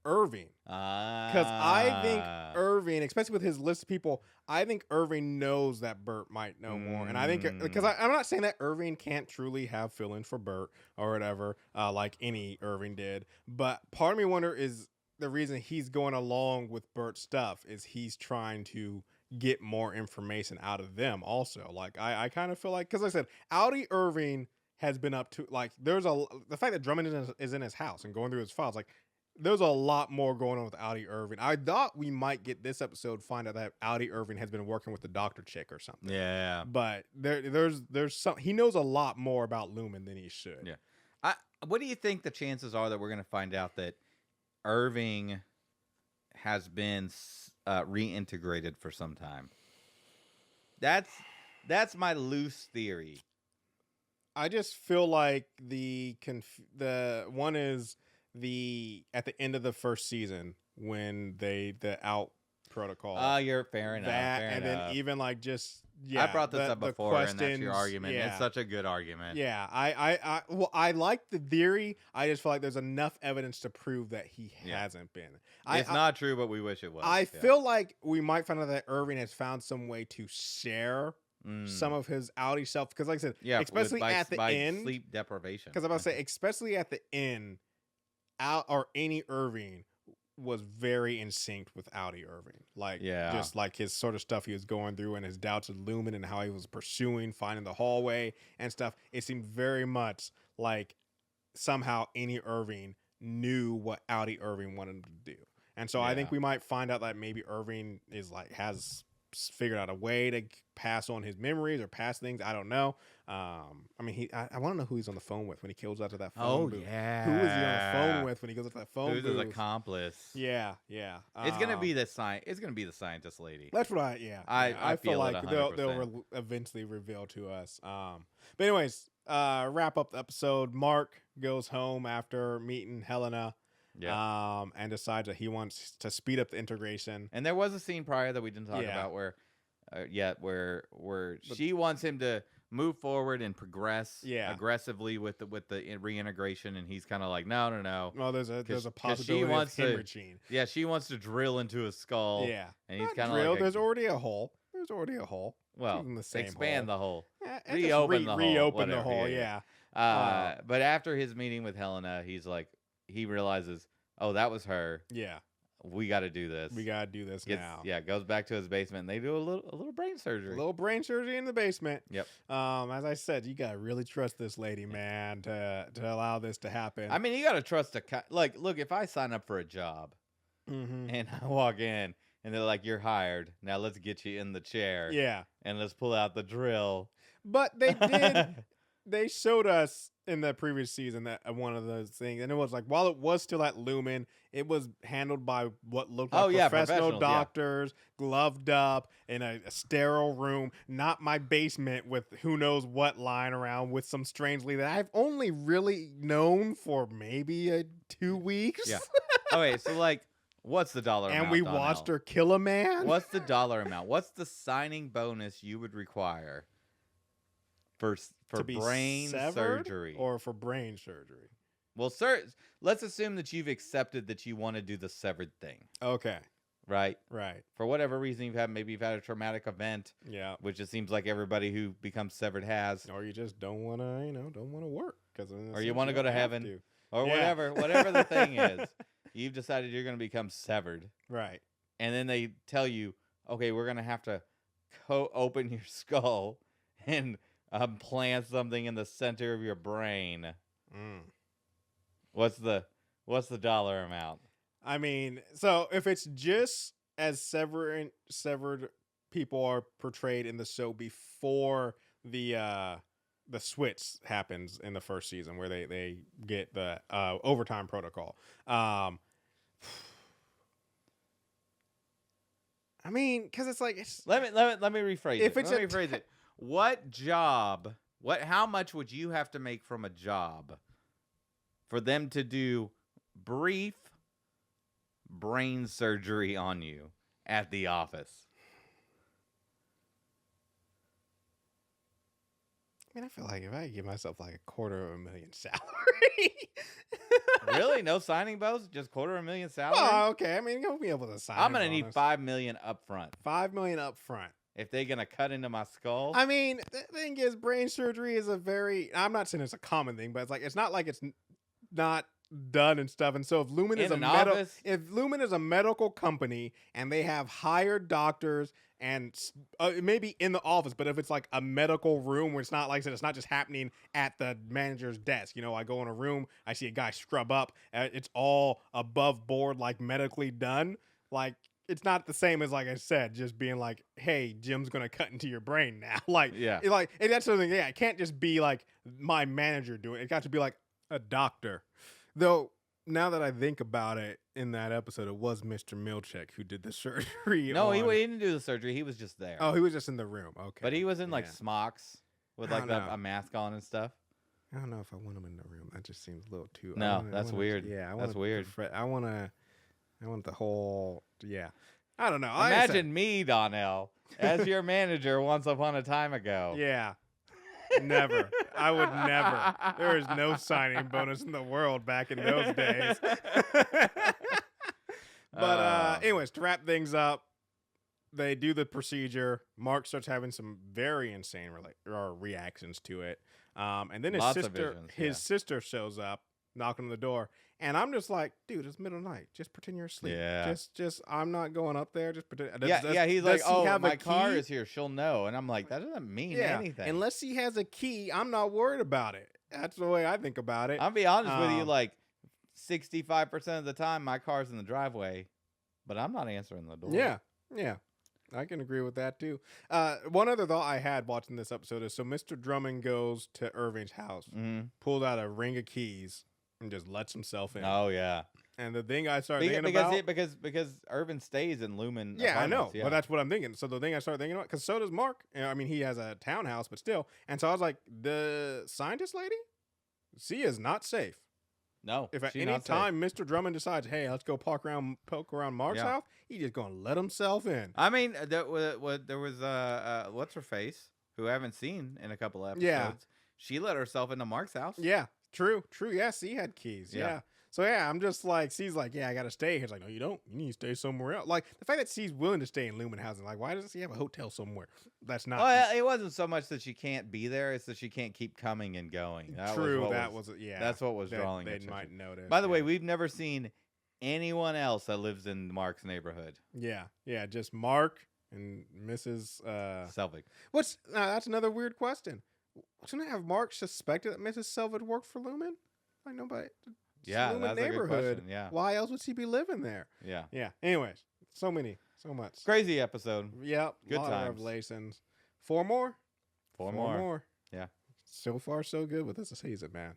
Irving. Because I think Irving, especially with his list of people, I think Irving knows that Burt might know more. And I think because I'm not saying that Irving can't truly have feelings for Burt or whatever, like any Irving did. But part of me wonder is the reason he's going along with Burt's stuff is he's trying to get more information out of them also. Like I kind of feel like, because like I said, Audi Irving has been up to, like, the fact that Drummond is in his house and going through his files, like there's a lot more going on with Audi Irving. I thought we might get this episode find out that Audi Irving has been working with the doctor chick or something. Yeah. But there's some, he knows a lot more about Lumen than he should. Yeah. What do you think the chances are that we're going to find out that Irving has been reintegrated for some time? That's my loose theory. I just feel like the one is at the end of the first season when the out protocol. Oh, you're fair enough. Then even like just I brought this up before, and that's your argument. Yeah. It's such a good argument. Yeah, I like the theory. I just feel like there's enough evidence to prove that he hasn't been. It's not true, but we wish it was. I feel like we might find out that Irving has found some way to share some of his outie self, because like I said, especially at the end, sleep deprivation. Because I'm about to say, especially at the end, Annie Irving was very in sync with Outie Irving. Like, just like his sort of stuff he was going through and his doubts of Lumen and how he was finding the hallway and stuff. It seemed very much like somehow Annie Irving knew what Outie Irving wanted him to do. And so I think we might find out that maybe Irving has figured out a way to pass on his memories or pass things. I don't know. I want to know who he's on the phone with when he kills out to that phone booth. Yeah. Who is he on the phone with when he goes to that phone booth? Who's his accomplice? Yeah. It's gonna be the scientist lady. That's what I feel like they'll eventually reveal to us. But anyways, wrap up the episode. Mark goes home after meeting Helena. Yeah. And decides that he wants to speed up the integration. And there was a scene prior that we didn't talk about where she wants him to move forward and progress aggressively with the reintegration, and he's kind of like, no. Well, there's a possibility of hemorrhaging. Yeah, she wants to drill into his skull. Yeah, and he's kind of like, there's already a hole. Well, in the same expand hole. the hole. Reopen the hole. Yeah. But after his meeting with Helena, he's like, he realizes, oh, that was her. Yeah. We got to do this. Now. Yeah, goes back to his basement. And they do a little brain surgery. A little brain surgery in the basement. Yep. As I said, you got to really trust this lady, man, to allow this to happen. I mean, you got to trust look, if I sign up for a job and I walk in and they're like, you're hired. Now let's get you in the chair. Yeah. And let's pull out the drill. But they did. They showed us in the previous season that one of those things, and it was like, while it was still at Lumen, it was handled by what looked like professional doctors, gloved up in a sterile room, not my basement with who knows what lying around with some strangely that I've only really known for maybe 2 weeks. Yeah. Okay, so like, what's the dollar amount? And we watched her kill a man. What's the dollar amount? What's the signing bonus you would require for brain surgery? Or for brain surgery? Well, sir, let's assume that you've accepted that you want to do the severed thing. Okay. Right? Right. For whatever reason maybe you've had a traumatic event. Yeah. Which it seems like everybody who becomes severed has. Or you just don't want to, work. Or you want to go to heaven. Or whatever the thing is. You've decided you're going to become severed. Right. And then they tell you, okay, we're going to have to open your skull and plant something in the center of your brain. What's the dollar amount? I mean, so if it's just as severed people are portrayed in the show before the switch happens in the first season, where they get the overtime protocol. I mean, because it's like let me rephrase it. Let me rephrase it. What job? How much would you have to make from a job for them to do brief brain surgery on you at the office? I mean, I feel like if I give myself like $250,000 salary. Really? No signing bonus? Just $250,000 salary? Oh, okay. I mean, you'll be able to sign. I'm gonna need $5 million up front. $5 million up front. If they're gonna cut into my skull. I mean, the thing is, brain surgery is I'm not saying it's a common thing, but it's not like it's not done and stuff. And so if Lumen is a medical company and they have hired doctors and maybe in the office, but if it's like a medical room where it's not, like I said, it's not just happening at the manager's desk. I go in a room, I see a guy scrub up, it's all above board, like medically done. Like, it's not the same as, like I said, just being like, hey, Jim's going to cut into your brain now. And that's something, it can't just be like my manager doing it. It got to be like a doctor. Though, now that I think about it, in that episode, it was Mr. Milchick who did the surgery. No, he didn't do the surgery. He was just there. Oh, he was just in the room. Okay. But he was in like smocks with like a mask on and stuff. I don't know if I want him in the room. That just seems a little too. No, that's weird. Yeah, that's weird. I want the whole. Yeah, I don't know. Imagine me, Donnell, as your manager once upon a time ago. Yeah. Never. I would never. There is no signing bonus in the world back in those days. But anyways, to wrap things up, they do the procedure. Mark starts having some very insane reactions to it. And then his sister shows up, knocking on the door. And I'm just like, dude, it's middle of the night. Just pretend you're asleep. Yeah. Just I'm not going up there. Just pretend. He's like, my car is here. She'll know. And I'm like, that doesn't mean anything. Unless he has a key, I'm not worried about it. That's the way I think about it. I'll be honest with you, like 65% of the time, my car's in the driveway, but I'm not answering the door. Yeah. I can agree with that too. One other thought I had watching this episode is, so Mr. Drummond goes to Irving's house, pulls out a ring of keys, and just lets himself in. Oh yeah. And the thing I started thinking about, because Irvin stays in Lumen. Yeah, I know, but that's what I'm thinking. So the thing I started thinking about, because so does Mark. I mean, he has a townhouse, but still. And so I was like, the scientist lady, she is not safe. No. If at any time Mr. Drummond decides, hey, let's go poke around Mark's house, he's just gonna let himself in. I mean, there was what's her face, who I haven't seen in a couple episodes. Yeah. She let herself into Mark's house. Yeah. True. Yes, he had keys. Yeah. So I'm just like, C's like, yeah, I gotta stay here. It's like, no, you don't. You need to stay somewhere else. Like the fact that C's willing to stay in Lumen housing, like, why doesn't she have a hotel somewhere? That's not. Well, it wasn't so much that she can't be there; it's that she can't keep coming and going. That's what was drawing. They might notice. By the way, we've never seen anyone else that lives in Mark's neighborhood. Yeah, just Mark and Mrs. Selvig. That's another weird question. Shouldn't I have Mark suspected that Mrs. Selvig worked for Lumen? Like nobody. Yeah, Lumen that's neighborhood. a good question. Yeah. Why else would she be living there? Yeah. Anyways, so much. Crazy episode. Yep. Good lot times. Of revelations. Four more. Yeah. So far, so good with this season, man.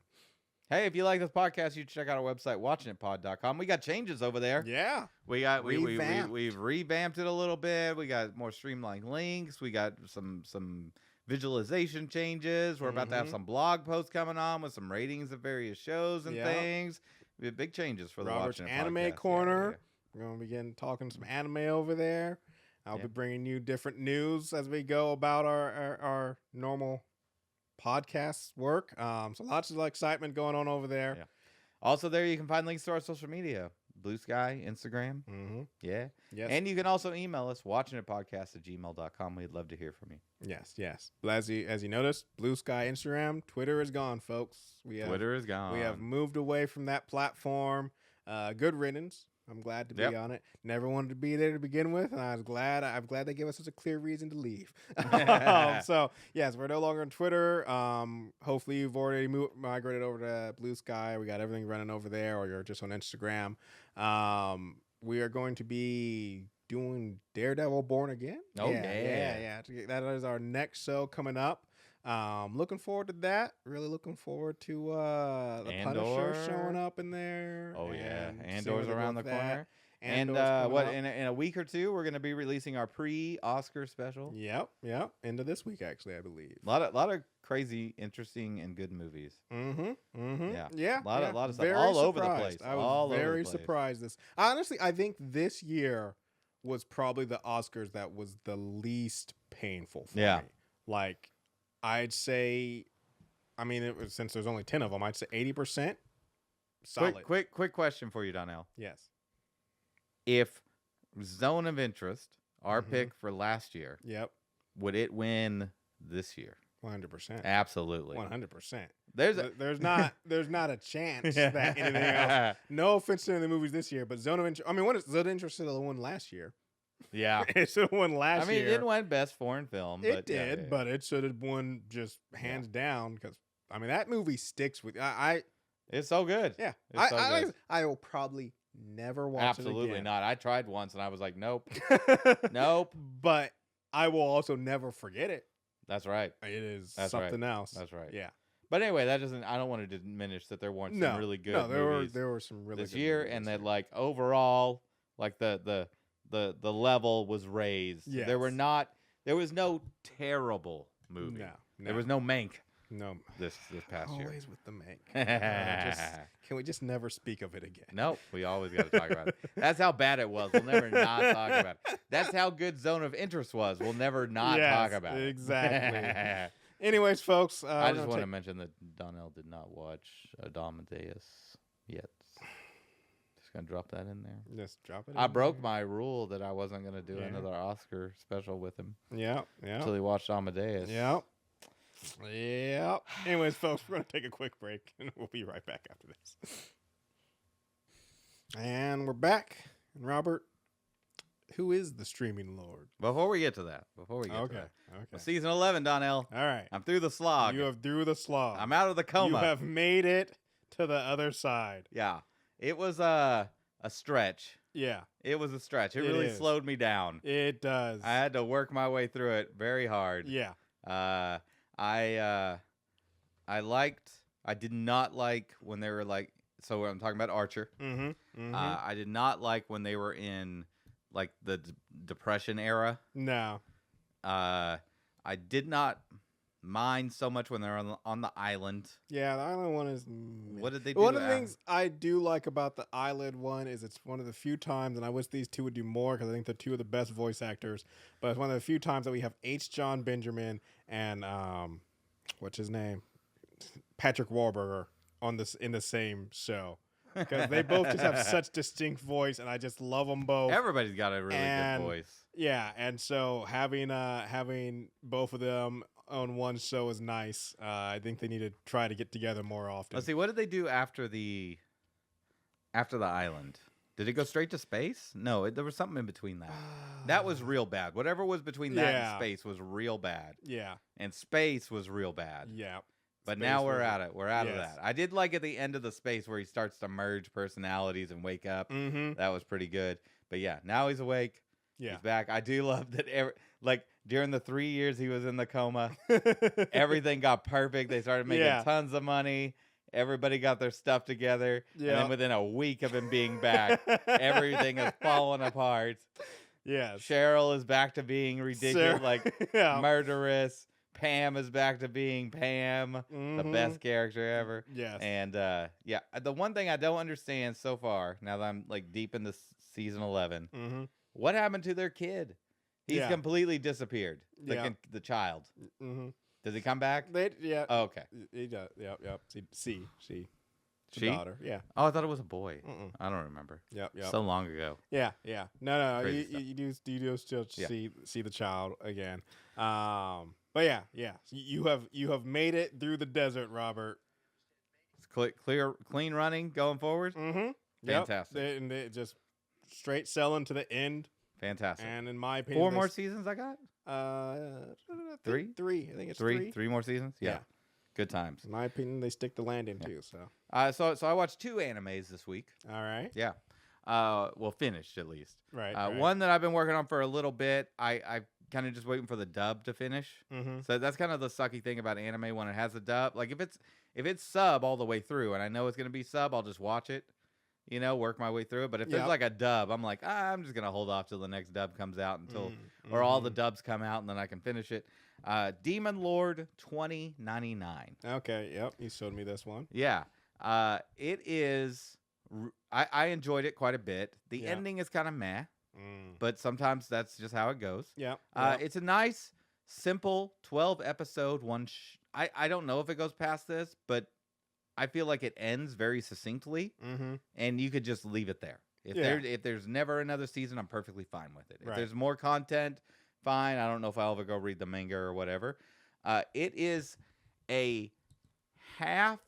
Hey, if you like this podcast, you should check out our website, watchinitpod.com. We got changes over there. Yeah. We've revamped it a little bit. We got more streamlined links. We got some visualization changes. We're about to have some blog posts coming on with some ratings of various shows and things. We have big changes for the Robert's Watchin' It Anime podcast. Corner. Yeah. We're going to begin talking some anime over there. I'll be bringing you different news as we go about our normal podcast work. So lots of excitement going on over there. Yeah. Also there you can find links to our social media. Blue Sky, Instagram. Yeah. Yes. And you can also email us, watchinitpodcast@gmail.com. We'd love to hear from you. Yes. But as you noticed, Blue Sky, Instagram, Twitter is gone, folks. Twitter is gone. We have moved away from that platform. Good riddance. I'm glad to be on it. Never wanted to be there to begin with, and I'm glad they gave us such a clear reason to leave. So yes, we're no longer on Twitter. Hopefully you've already migrated over to Blue Sky. We got everything running over there, or you're just on Instagram. We are going to be doing Daredevil Born Again. Oh yeah. That is our next show coming up. Looking forward to that. Really looking forward to the Punisher showing up in there. Oh yeah, Andor's around the corner. And in a week or two, we're going to be releasing our pre-Oscar special. Yep. End of this week, actually, I believe. A lot of crazy, interesting, and good movies. Yeah. A lot of stuff all over the place. I was very surprised. Honestly, I think this year was probably the Oscars that was the least painful for me. Like, I'd say, I mean, since there's only 10 of them, I'd say 80% solid. Quick question for you, Donnell. Yes. If Zone of Interest, our pick for last year, would it win this year? 100%. Absolutely. 100%. There's not a chance that anything else. No offense to the movies this year, but Zone of Interest. I mean, Zone of Interest should have won last year. Yeah, it should have won last year. I mean, it didn't win Best Foreign Film. It did, but it should have won just hands down because I mean that movie sticks with. It's so good. Yeah, I will probably never watch it again. Absolutely not. I tried once and I was like, nope, nope. But I will also never forget it. That's right. It is something else. That's right. Yeah. But anyway, that doesn't. I don't want to diminish that there weren't some really good movies there were some really this good year, movies and that year. like overall, like the level was raised. Yes. There was no terrible movie. No. There was no Mank. No. This past year. Always with the Mank. Can we just never speak of it again? Nope, we always got to talk about it. That's how bad it was. We'll never not talk about it. That's how good Zone of Interest was. We'll never not talk about it. Exactly. Anyways, folks, I just want to mention that Donnell did not watch Amadeus yet. Just gonna drop that in there. Just drop it. I broke my rule that I wasn't gonna do another Oscar special with him. Yeah. Until he watched Amadeus. Yeah. Yeah. Anyways, folks, we're going to take a quick break, and we'll be right back after this. And we're back. And Robert, who is the streaming lord? Before we get to that. Okay. Well, season 11, Donnell. All right. I'm through the slog. You have through the slog. I'm out of the coma. You have made it to the other side. Yeah. It was a stretch. Yeah. It was a stretch. It really slowed me down. It does. I had to work my way through it very hard. Yeah. I did not like when they were like, so I'm talking about Archer. I did not like when they were in like the Depression era. No. I did not mind so much when they're on the island. Yeah, the island one is. What did they do? One of the things I do like about the island one is it's one of the few times, and I wish these two would do more because I think they're two of the best voice actors. But it's one of the few times that we have H. John Benjamin and what's his name, Patrick Warburger in the same show. Because they both just have such distinct voice, and I just love them both. Everybody's got a really good voice. Yeah, and so having both of them on one show is nice. I think they need to try to get together more often. Let's see, what did they do after the island? Did it go straight to space? No, there was something in between that. That was real bad. Whatever was between that and space was real bad. Yeah. And space was real bad. Yeah. But now we're at it. We're out of that. I did like at the end of the space where he starts to merge personalities and wake up. That was pretty good. But yeah, now he's awake. Yeah. He's back. I do love that during the 3 years he was in the coma, everything got perfect. They started making tons of money. Everybody got their stuff together. Yeah. And then within a week of him being back, everything is falling apart. Yes. Cheryl is back to being ridiculous, murderous. Pam is back to being Pam, the best character ever. Yes. And the one thing I don't understand so far, now that I'm like deep into season 11, what happened to their kid? He's completely disappeared. The child. Does he come back? Oh, okay. He does. Yep. She. Daughter. Yeah. Oh, I thought it was a boy. I don't remember. Yep. So long ago. Yeah. No. You do still see the child again. But yeah. You have made it through the desert, Robert. It's clean running going forward. Fantastic. And they just straight selling to the end. Fantastic. And in my opinion, 4 more seasons I got. 3. I think it's 3. 3 more seasons. Yeah. Good times. In my opinion, they stick the landing too. So I watched 2 animes this week. All right. Yeah. Well, finished at least. Right. One that I've been working on for a little bit. I kind of just waiting for the dub to finish. So that's kind of the sucky thing about anime when it has a dub. Like if it's sub all the way through, and I know it's gonna be sub, I'll just watch it. Work my way through it. But if there's like a dub, I'm like, I'm just gonna hold off till the next dub comes out or all the dubs come out, and then I can finish it. Demon Lord 2099. Okay. Yep. You showed me this one. Yeah. It is. I enjoyed it quite a bit. The ending is kind of meh, but sometimes that's just how it goes. Yeah. It's a nice, simple 12-episode one. I don't know if it goes past this, but I feel like it ends very succinctly, and you could just leave it there. If there's never another season, I'm perfectly fine with it. If there's more content, fine. I don't know if I'll ever go read the manga or whatever. It is a half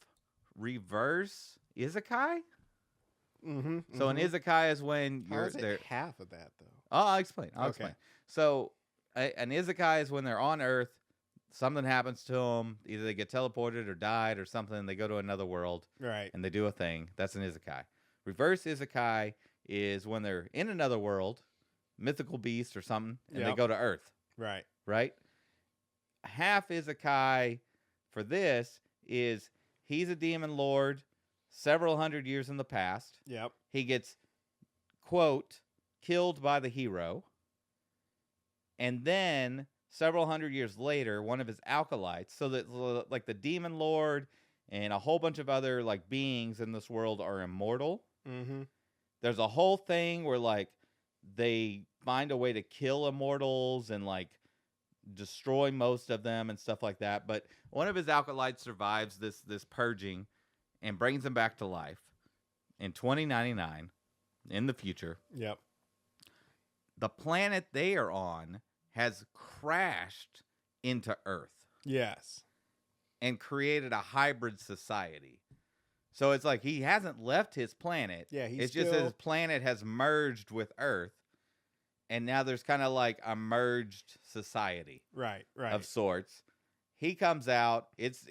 reverse isekai. So an isekai is when you're there. Half of that though. Oh, I'll explain. So an isekai is when they're on Earth. Something happens to them. Either they get teleported or died or something. They go to another world. Right. And they do a thing. That's an isekai. Reverse isekai is when they're in another world, mythical beast or something, and they go to Earth. Right. Right? Half isekai for this is he's a demon lord several hundred years in the past. Yep. He gets, quote, killed by the hero. And then several hundred years later, one of his acolytes, so that like the demon lord and a whole bunch of other like beings in this world are immortal. Mm-hmm. There's a whole thing where like they find a way to kill immortals and like destroy most of them and stuff like that. But one of his acolytes survives this purging and brings him back to life in 2099 in the future. Yep. The planet they are on has crashed into Earth. Yes. And created a hybrid society. So it's like he hasn't left his planet. Yeah, it's just that his planet has merged with Earth. And now there's kind of like a merged society. Right. Of sorts. He comes out. He's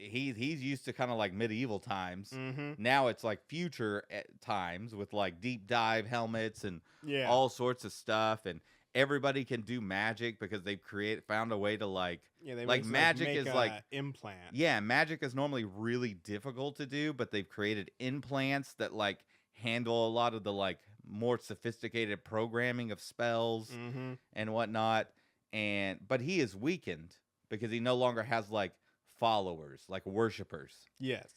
used to kind of like medieval times. Mm-hmm. Now it's like future times with like deep dive helmets and all sorts of stuff. And everybody can do magic because they've found a way to like magic is like implant. Yeah, magic is normally really difficult to do, but they've created implants that like handle a lot of the like more sophisticated programming of spells and whatnot. But he is weakened because he no longer has like followers, like worshipers. Yes.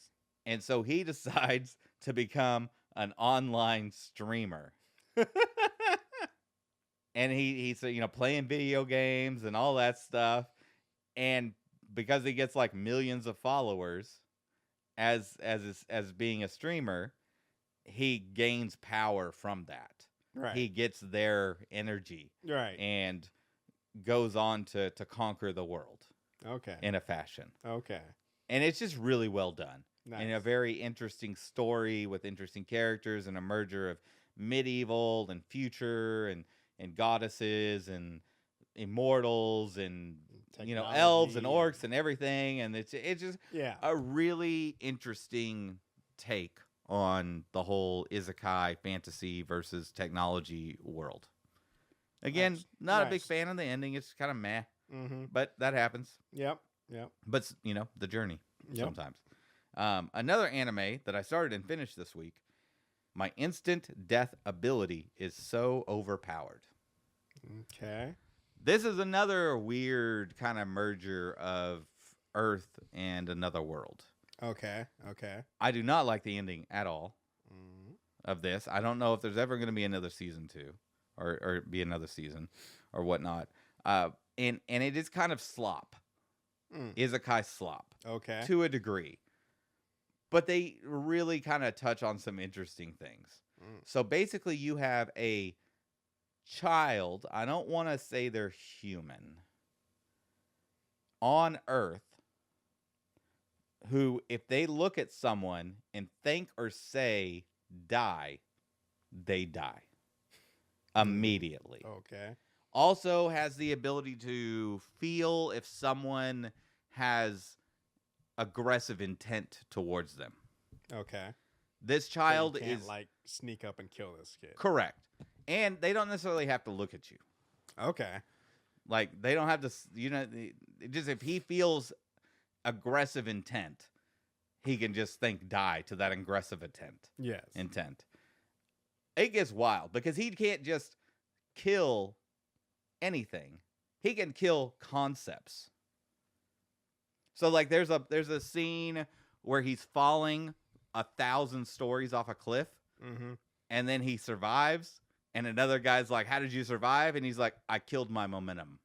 And so he decides to become an online streamer. And he's playing video games and all that stuff. And because he gets like millions of followers as being a streamer, he gains power from that. Right. He gets their energy. Right. And goes on to conquer the world. Okay. In a fashion. Okay. And it's just really well done. Nice. And a very interesting story with interesting characters and a merger of medieval and future and goddesses and immortals and technology, elves and orcs and everything. And it's just a really interesting take on the whole isekai fantasy versus technology world. Again, not a big fan of the ending. It's kind of meh, but that happens. Yep. But the journey sometimes. Another anime that I started and finished this week. My instant death ability is so overpowered. Okay. This is another weird kind of merger of Earth and another world. Okay. I do not like the ending at all of this. I don't know if there's ever going to be another season 2 or be another season or whatnot. And it is kind of slop. Isekai slop. Okay. To a degree. But they really kind of touch on some interesting things. So basically you have a child, I don't want to say they're human, on Earth who, if they look at someone and think or say die, they die immediately. Okay. Also has the ability to feel if someone has aggressive intent towards them. Okay. This child so you can't, is like sneak up and kill this kid. Correct. And they don't necessarily have to look at you. Okay. Like they don't have to, just if he feels aggressive intent, he can just think die to that aggressive intent. Yes. Intent. It gets wild because he can't just kill anything. He can kill concepts. So like there's a scene where he's falling 1,000 stories off a cliff, and then he survives, and another guy's like, "How did you survive?" And he's like, "I killed my momentum."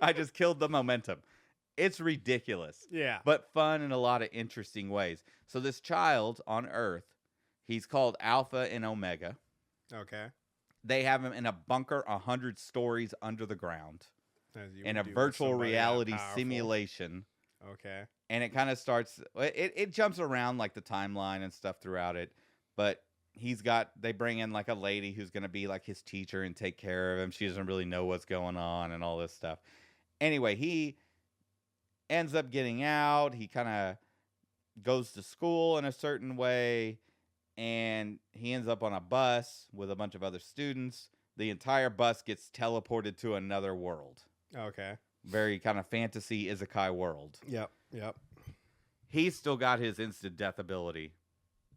I just killed the momentum. It's ridiculous. Yeah. But fun in a lot of interesting ways. So this child on Earth, he's called Alpha and Omega. Okay. They have him in a bunker 100 stories under the ground in a do with virtual somebody reality that powerful. simulation. Okay. And it kind of starts, it jumps around like the timeline and stuff throughout it. But they bring in like a lady who's going to be like his teacher and take care of him. She doesn't really know what's going on and all this stuff. Anyway, he ends up getting out. He kind of goes to school in a certain way. And he ends up on a bus with a bunch of other students. The entire bus gets teleported to another world. Okay. very kind of fantasy isekai world. Yep. He's still got his instant death ability,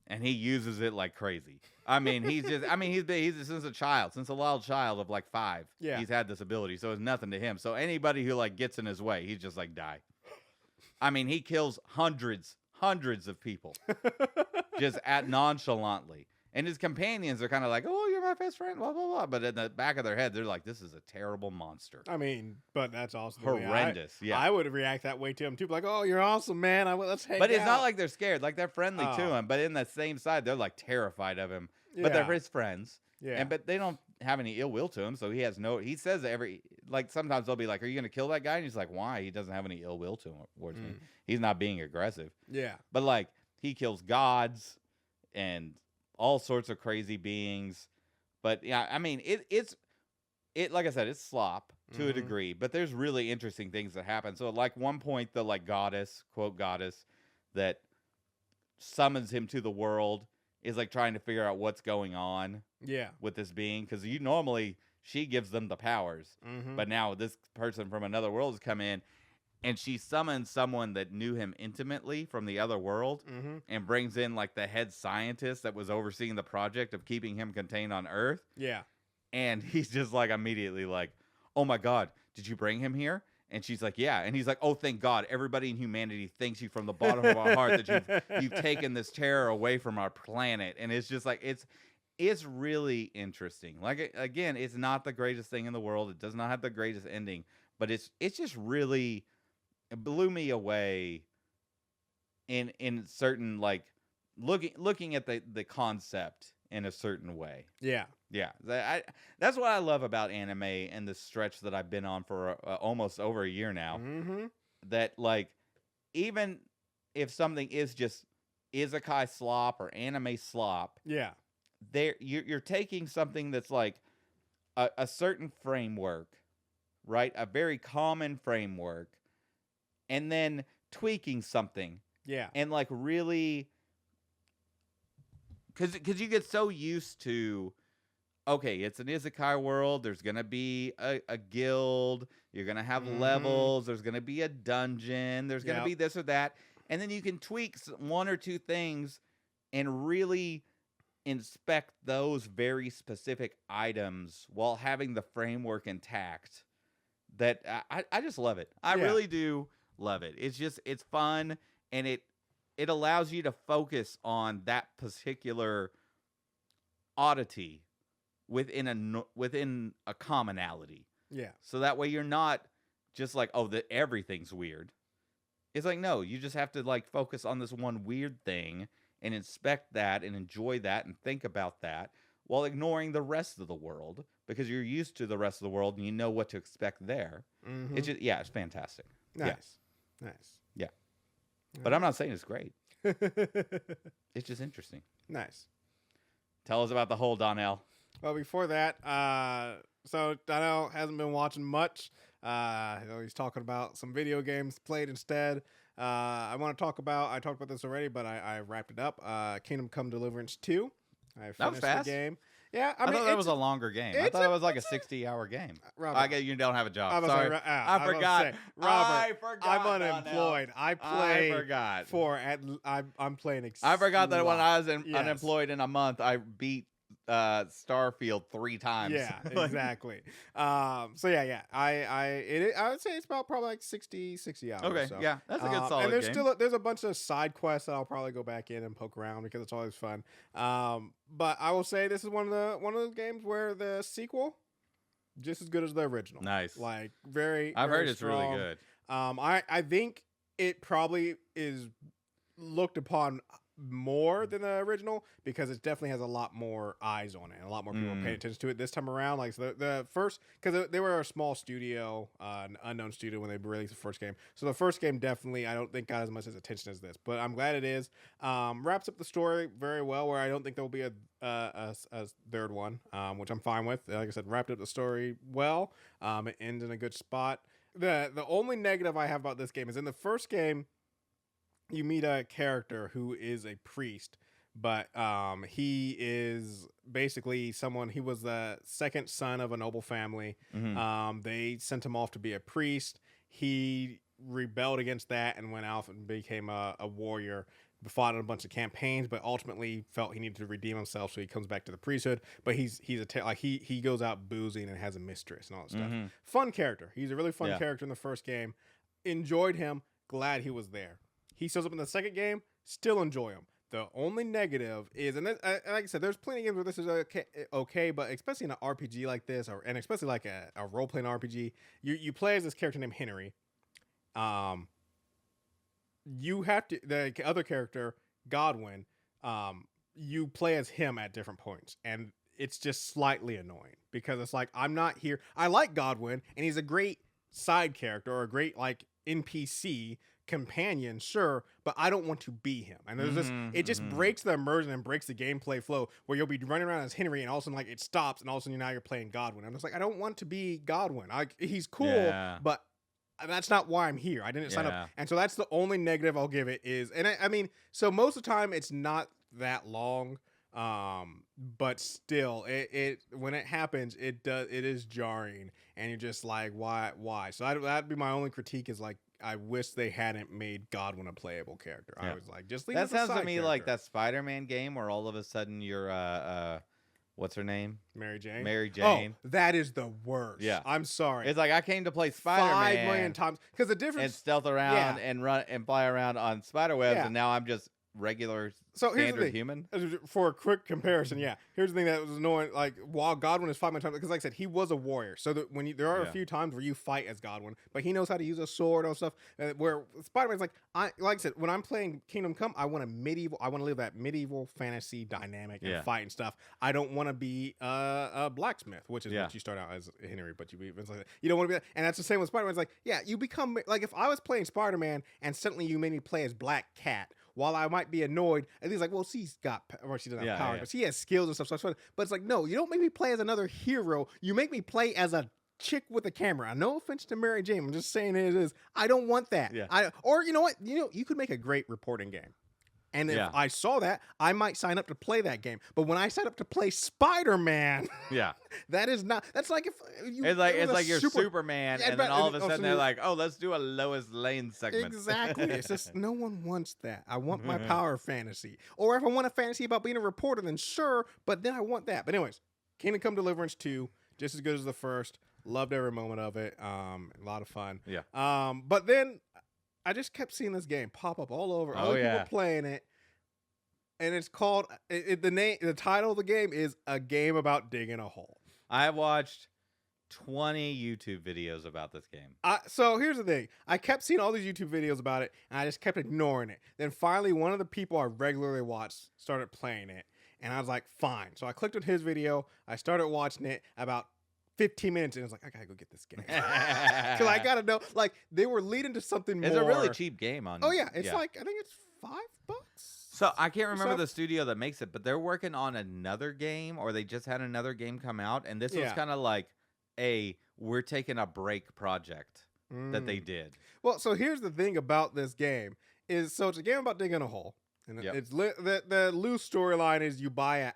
and he uses it like crazy. I mean, he's since a wild child of like 5. Yeah. He's had this ability, so it's nothing to him. So anybody who like gets in his way, he's just like die. I mean, he kills hundreds of people just nonchalantly. And his companions are kind of like, oh, you're my best friend, blah, blah, blah. But in the back of their head, they're like, this is a terrible monster. I mean, but that's also horrendous. I would react that way to him, too. Like, oh, you're awesome, man. Let's hang out. But it's not like they're scared. Like, they're friendly to him. But in the same side, they're, like, terrified of him. Yeah. But they're his friends. Yeah. But they don't have any ill will to him. So he says sometimes they'll be like, are you going to kill that guy? And he's like, why? He doesn't have any ill will towards me. He's not being aggressive. Yeah. But, like, he kills gods and all sorts of crazy beings. But yeah, I mean, it's like I said, it's slop to a degree, but there's really interesting things that happen. So like one point, the like quote goddess that summons him to the world is like trying to figure out what's going on with this being. Cause she gives them the powers, but now this person from another world has come in. And she summons someone that knew him intimately from the other world and brings in like the head scientist that was overseeing the project of keeping him contained on Earth. Yeah. And he's just like immediately like, oh my God, did you bring him here? And she's like, yeah. And he's like, oh, thank God. Everybody in humanity thanks you from the bottom of our heart that you've taken this terror away from our planet. And it's just like, it's really interesting. Like, again, it's not the greatest thing in the world. It does not have the greatest ending, but it's just really... It blew me away in certain like looking at the concept in a certain way. Yeah. That's what I love about anime and the stretch that I've been on for almost over a year now. That like even if something is just isekai slop or anime slop, you're taking something that's like a certain framework, right? A very common framework. And then tweaking something. Yeah. And like really... Because you get so used to... Okay, it's an isekai world. There's going to be a guild. You're going to have levels. There's going to be a dungeon. There's going to be this or that. And then you can tweak one or two things and really inspect those very specific items while having the framework intact. That I just love it. I really do love it. It's fun, and it allows you to focus on that particular oddity within a commonality. Yeah. So that way you're not just like, oh, everything's weird. It's like, no, you just have to like focus on this one weird thing and inspect that and enjoy that and think about that while ignoring the rest of the world because you're used to the rest of the world and you know what to expect there. It's just, it's fantastic. Nice. Yeah. But I'm not saying it's great. It's just interesting. Nice. Tell us about the whole Donnell. Well, before that, so Donnell hasn't been watching much. He's talking about some video games played instead. I talked about this already, but I wrapped it up. Kingdom Come Deliverance 2. I finished the game. Yeah, I thought that was a longer game. I thought it was like a 60-hour game. Robert, you don't have a job. Sorry. I forgot. Robert, I'm unemployed. I forgot. I'm playing. I forgot that when I was unemployed in a month, I beat Starfield 3 times. Yeah, exactly. I would say it's about probably like 60 hours. Okay, so. Yeah, that's a good solid and game. There's a bunch of side quests that I'll probably go back in and poke around because it's always fun. But I will say this is one of those games where the sequel just as good as the original. Nice. Like very I've heard it's strong. really good. I think it probably is looked upon more than the original because it definitely has a lot more eyes on it and a lot more people paying attention to it this time around. Like so the first, because they were a small studio, an unknown studio when they released the first game. So the first game definitely I don't think got as much attention as this, but I'm glad it is. Wraps up the story very well. Where I don't think there will be a third one, which I'm fine with. Like I said, wrapped up the story well. It ends in a good spot. The only negative I have about this game is in the first game. You meet a character who is a priest, but he is basically he was the second son of a noble family. They sent him off to be a priest, he rebelled against that and went out and became a warrior, fought in a bunch of campaigns, but ultimately felt he needed to redeem himself, so he comes back to the priesthood. But he goes out boozing and has a mistress and all that stuff. Fun character. He's a really fun character in the first game. Enjoyed him. Glad he was there. He shows up in the second game. Still enjoy him. The only negative is, and like I said, there's plenty of games where this is okay, but especially in an RPG like this, and especially like a role-playing RPG, you play as this character named Henry. You have to, the other character, Godwin, you play as him at different points, and it's just slightly annoying because it's like, I'm not here. I like Godwin, and he's a great side character or a great like NPC companion, sure, but I don't want to be him. And there's it just breaks the immersion and breaks the gameplay flow where you'll be running around as Henry and all of a sudden like it stops and all of a sudden now you're playing Godwin. I'm just like, I don't want to be Godwin. He's cool, but that's not why I'm here. I didn't sign up. And so that's the only negative I'll give it is, and I mean, so most of the time it's not that long, but still it when it happens, it is jarring and you're just like, why? So that'd be my only critique is like, I wish they hadn't made Godwin a playable character. I was like, just leave that. Sounds to me character. like that Spider-Man game where all of a sudden you're what's her name? Mary Jane. Oh, that is the worst. Yeah, I'm sorry. It's like I came to play Spider-Man 5 million times because the difference and stealth around and run and fly around on spider webs, and now I'm just regular standard human. For a quick comparison, here's the thing that was annoying. Like, while Godwin is 5 million times, because like I said, he was a warrior. So that when there are a few times where you fight as Godwin, but he knows how to use a sword and stuff. Where Spider-Man's like I said, when I'm playing Kingdom Come, I want to live that medieval fantasy dynamic and fight and stuff. I don't want to be a blacksmith, which is what you start out as Henry, but you don't want to be that. And that's the same with Spider-Man. It's like, you become like, if I was playing Spider-Man and suddenly you made me play as Black Cat. While I might be annoyed, and he's like, well, she doesn't have power, but she has skills and stuff. So it's fun. But it's like, no, you don't make me play as another hero. You make me play as a chick with a camera. No offense to Mary Jane. I'm just saying it is. I don't want that. Or you know what? You could make a great reporting game. And if I saw that, I might sign up to play that game. But when I sign up to play Spider-Man, that is not. That's like if it's like you're Superman, and then all of a sudden they're like, oh, let's do a Lois Lane segment. Exactly. It's just no one wants that. I want my power fantasy. Or if I want a fantasy about being a reporter, then sure. But then I want that. But anyways, Kingdom Come Deliverance 2, just as good as the first. Loved every moment of it. A lot of fun. But then I just kept seeing this game pop up all over. All people playing it, and it's called the title of the game is A Game About Digging a Hole. I have watched 20 YouTube videos about this game. So here's the thing: I kept seeing all these YouTube videos about it, and I just kept ignoring it. Then finally, one of the people I regularly watch started playing it, and I was like, "Fine." So I clicked on his video. I started watching it about 15 minutes and I was like, I gotta go get this game. Because I gotta know, like, they were leading to something more. It's a really cheap game on. Oh yeah, it's like, I think it's $5. So I can't remember the studio that makes it, but they're working on another game, or they just had another game come out, and this was kind of like we're taking a break project that they did. Well, so here's the thing about this game it's a game about digging a hole, and it's the loose storyline is you buy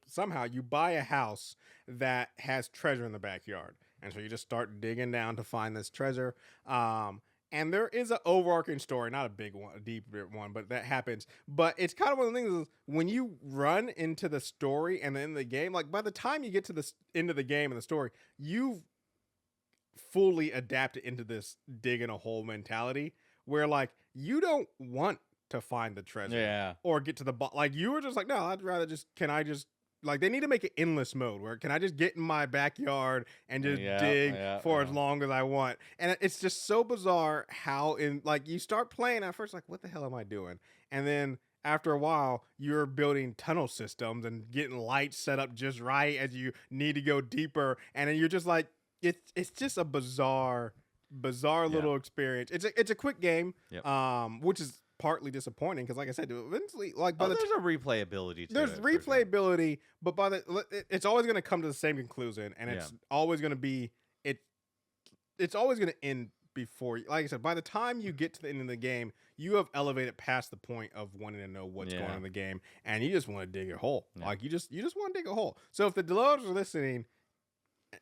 somehow you buy a house that has treasure in the backyard. And so you just start digging down to find this treasure. And there is an overarching story, not a big one, a deep one, but that happens. But it's kind of one of the things is when you run into the story and then the game, like by the time you get to the end of the game and the story, you've fully adapted into this digging a hole mentality where like you don't want to find the treasure or get to the bottom. Like you were just like, no, I'd rather like they need to make it endless mode where can I just get in my backyard and just dig for as long as I want. And it's just so bizarre how you start playing at first like, what the hell am I doing? And then after a while you're building tunnel systems and getting lights set up just right as you need to go deeper. And then you're just like, it's just a bizarre little experience. It's a quick game, which is partly disappointing because, like I said, eventually, like there's a replayability. There's replayability, but it's always going to come to the same conclusion, and it's always going to be it's always going to end before. Like I said, by the time you get to the end of the game, you have elevated past the point of wanting to know what's going on in the game, and you just want to dig a hole. Like you just want to dig a hole. So if the developers are listening,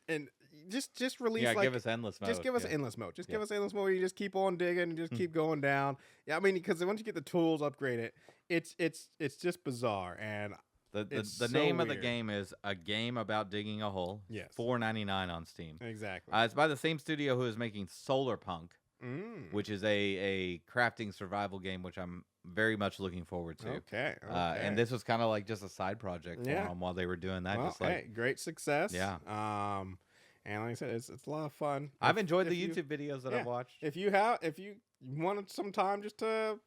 and just release. Yeah, give us endless mode. Just give us endless mode. Just give us endless mode. You just keep on digging and just keep going down. Yeah, I mean, because once you get the tools upgraded, it's just bizarre. And the name of the game is A Game About Digging a Hole. Yes, $4.99 on Steam. Exactly. It's by the same studio who is making Solar Punk, which is a crafting survival game, which I'm very much looking forward to. Okay. And this was kind of like just a side project for them while they were doing that. Well, just like great success. Yeah. And like I said, it's a lot of fun. I've enjoyed the YouTube videos that I've watched. If you wanted some time just to,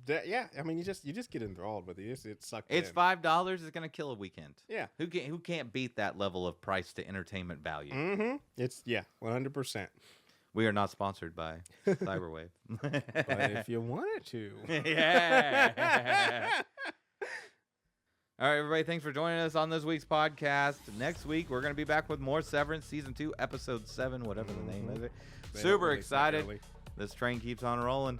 I mean, you just get enthralled with it. It's sucked. It's $5. It's gonna kill a weekend. Yeah. Who can't beat that level of price to entertainment value? Mm-hmm. It's 100%. We are not sponsored by Cyberwave. But if you wanted to. Yeah. All right, everybody. Thanks for joining us on this week's podcast. Next week, we're going to be back with more Severance, Season 2, Episode 7, whatever the name is. Super excited. This train keeps on rolling.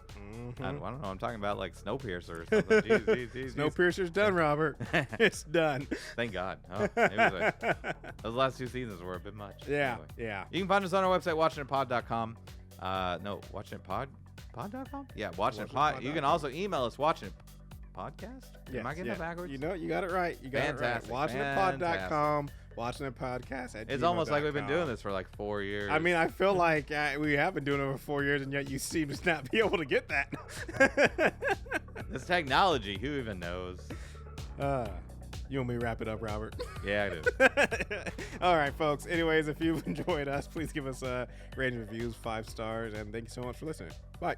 I don't know. I'm talking about like Snowpiercer or something. Jeez. Snowpiercer's done, Robert. It's done. Thank God. Those last 2 seasons were a bit much. Yeah, anyway. yeah. You can find us on our website, watchinitpod.com. No, watchinitpod.com? Yeah, watchinitpod. You can also email us, watchinitpodcast? Am I getting it backwards? You got it right. You got Fantastic. it right. Watchinitpod.com. Watchinitpodcast. It's almost like we've been doing this for like 4 years. I mean, I feel like we have been doing it for 4 years, and yet you seem to not be able to get that. This technology, who even knows? You want me to wrap it up, Robert? Yeah, I do. All right, folks. Anyways, if you've enjoyed us, please give us a rating, reviews, 5 stars, and thank you so much for listening. Bye.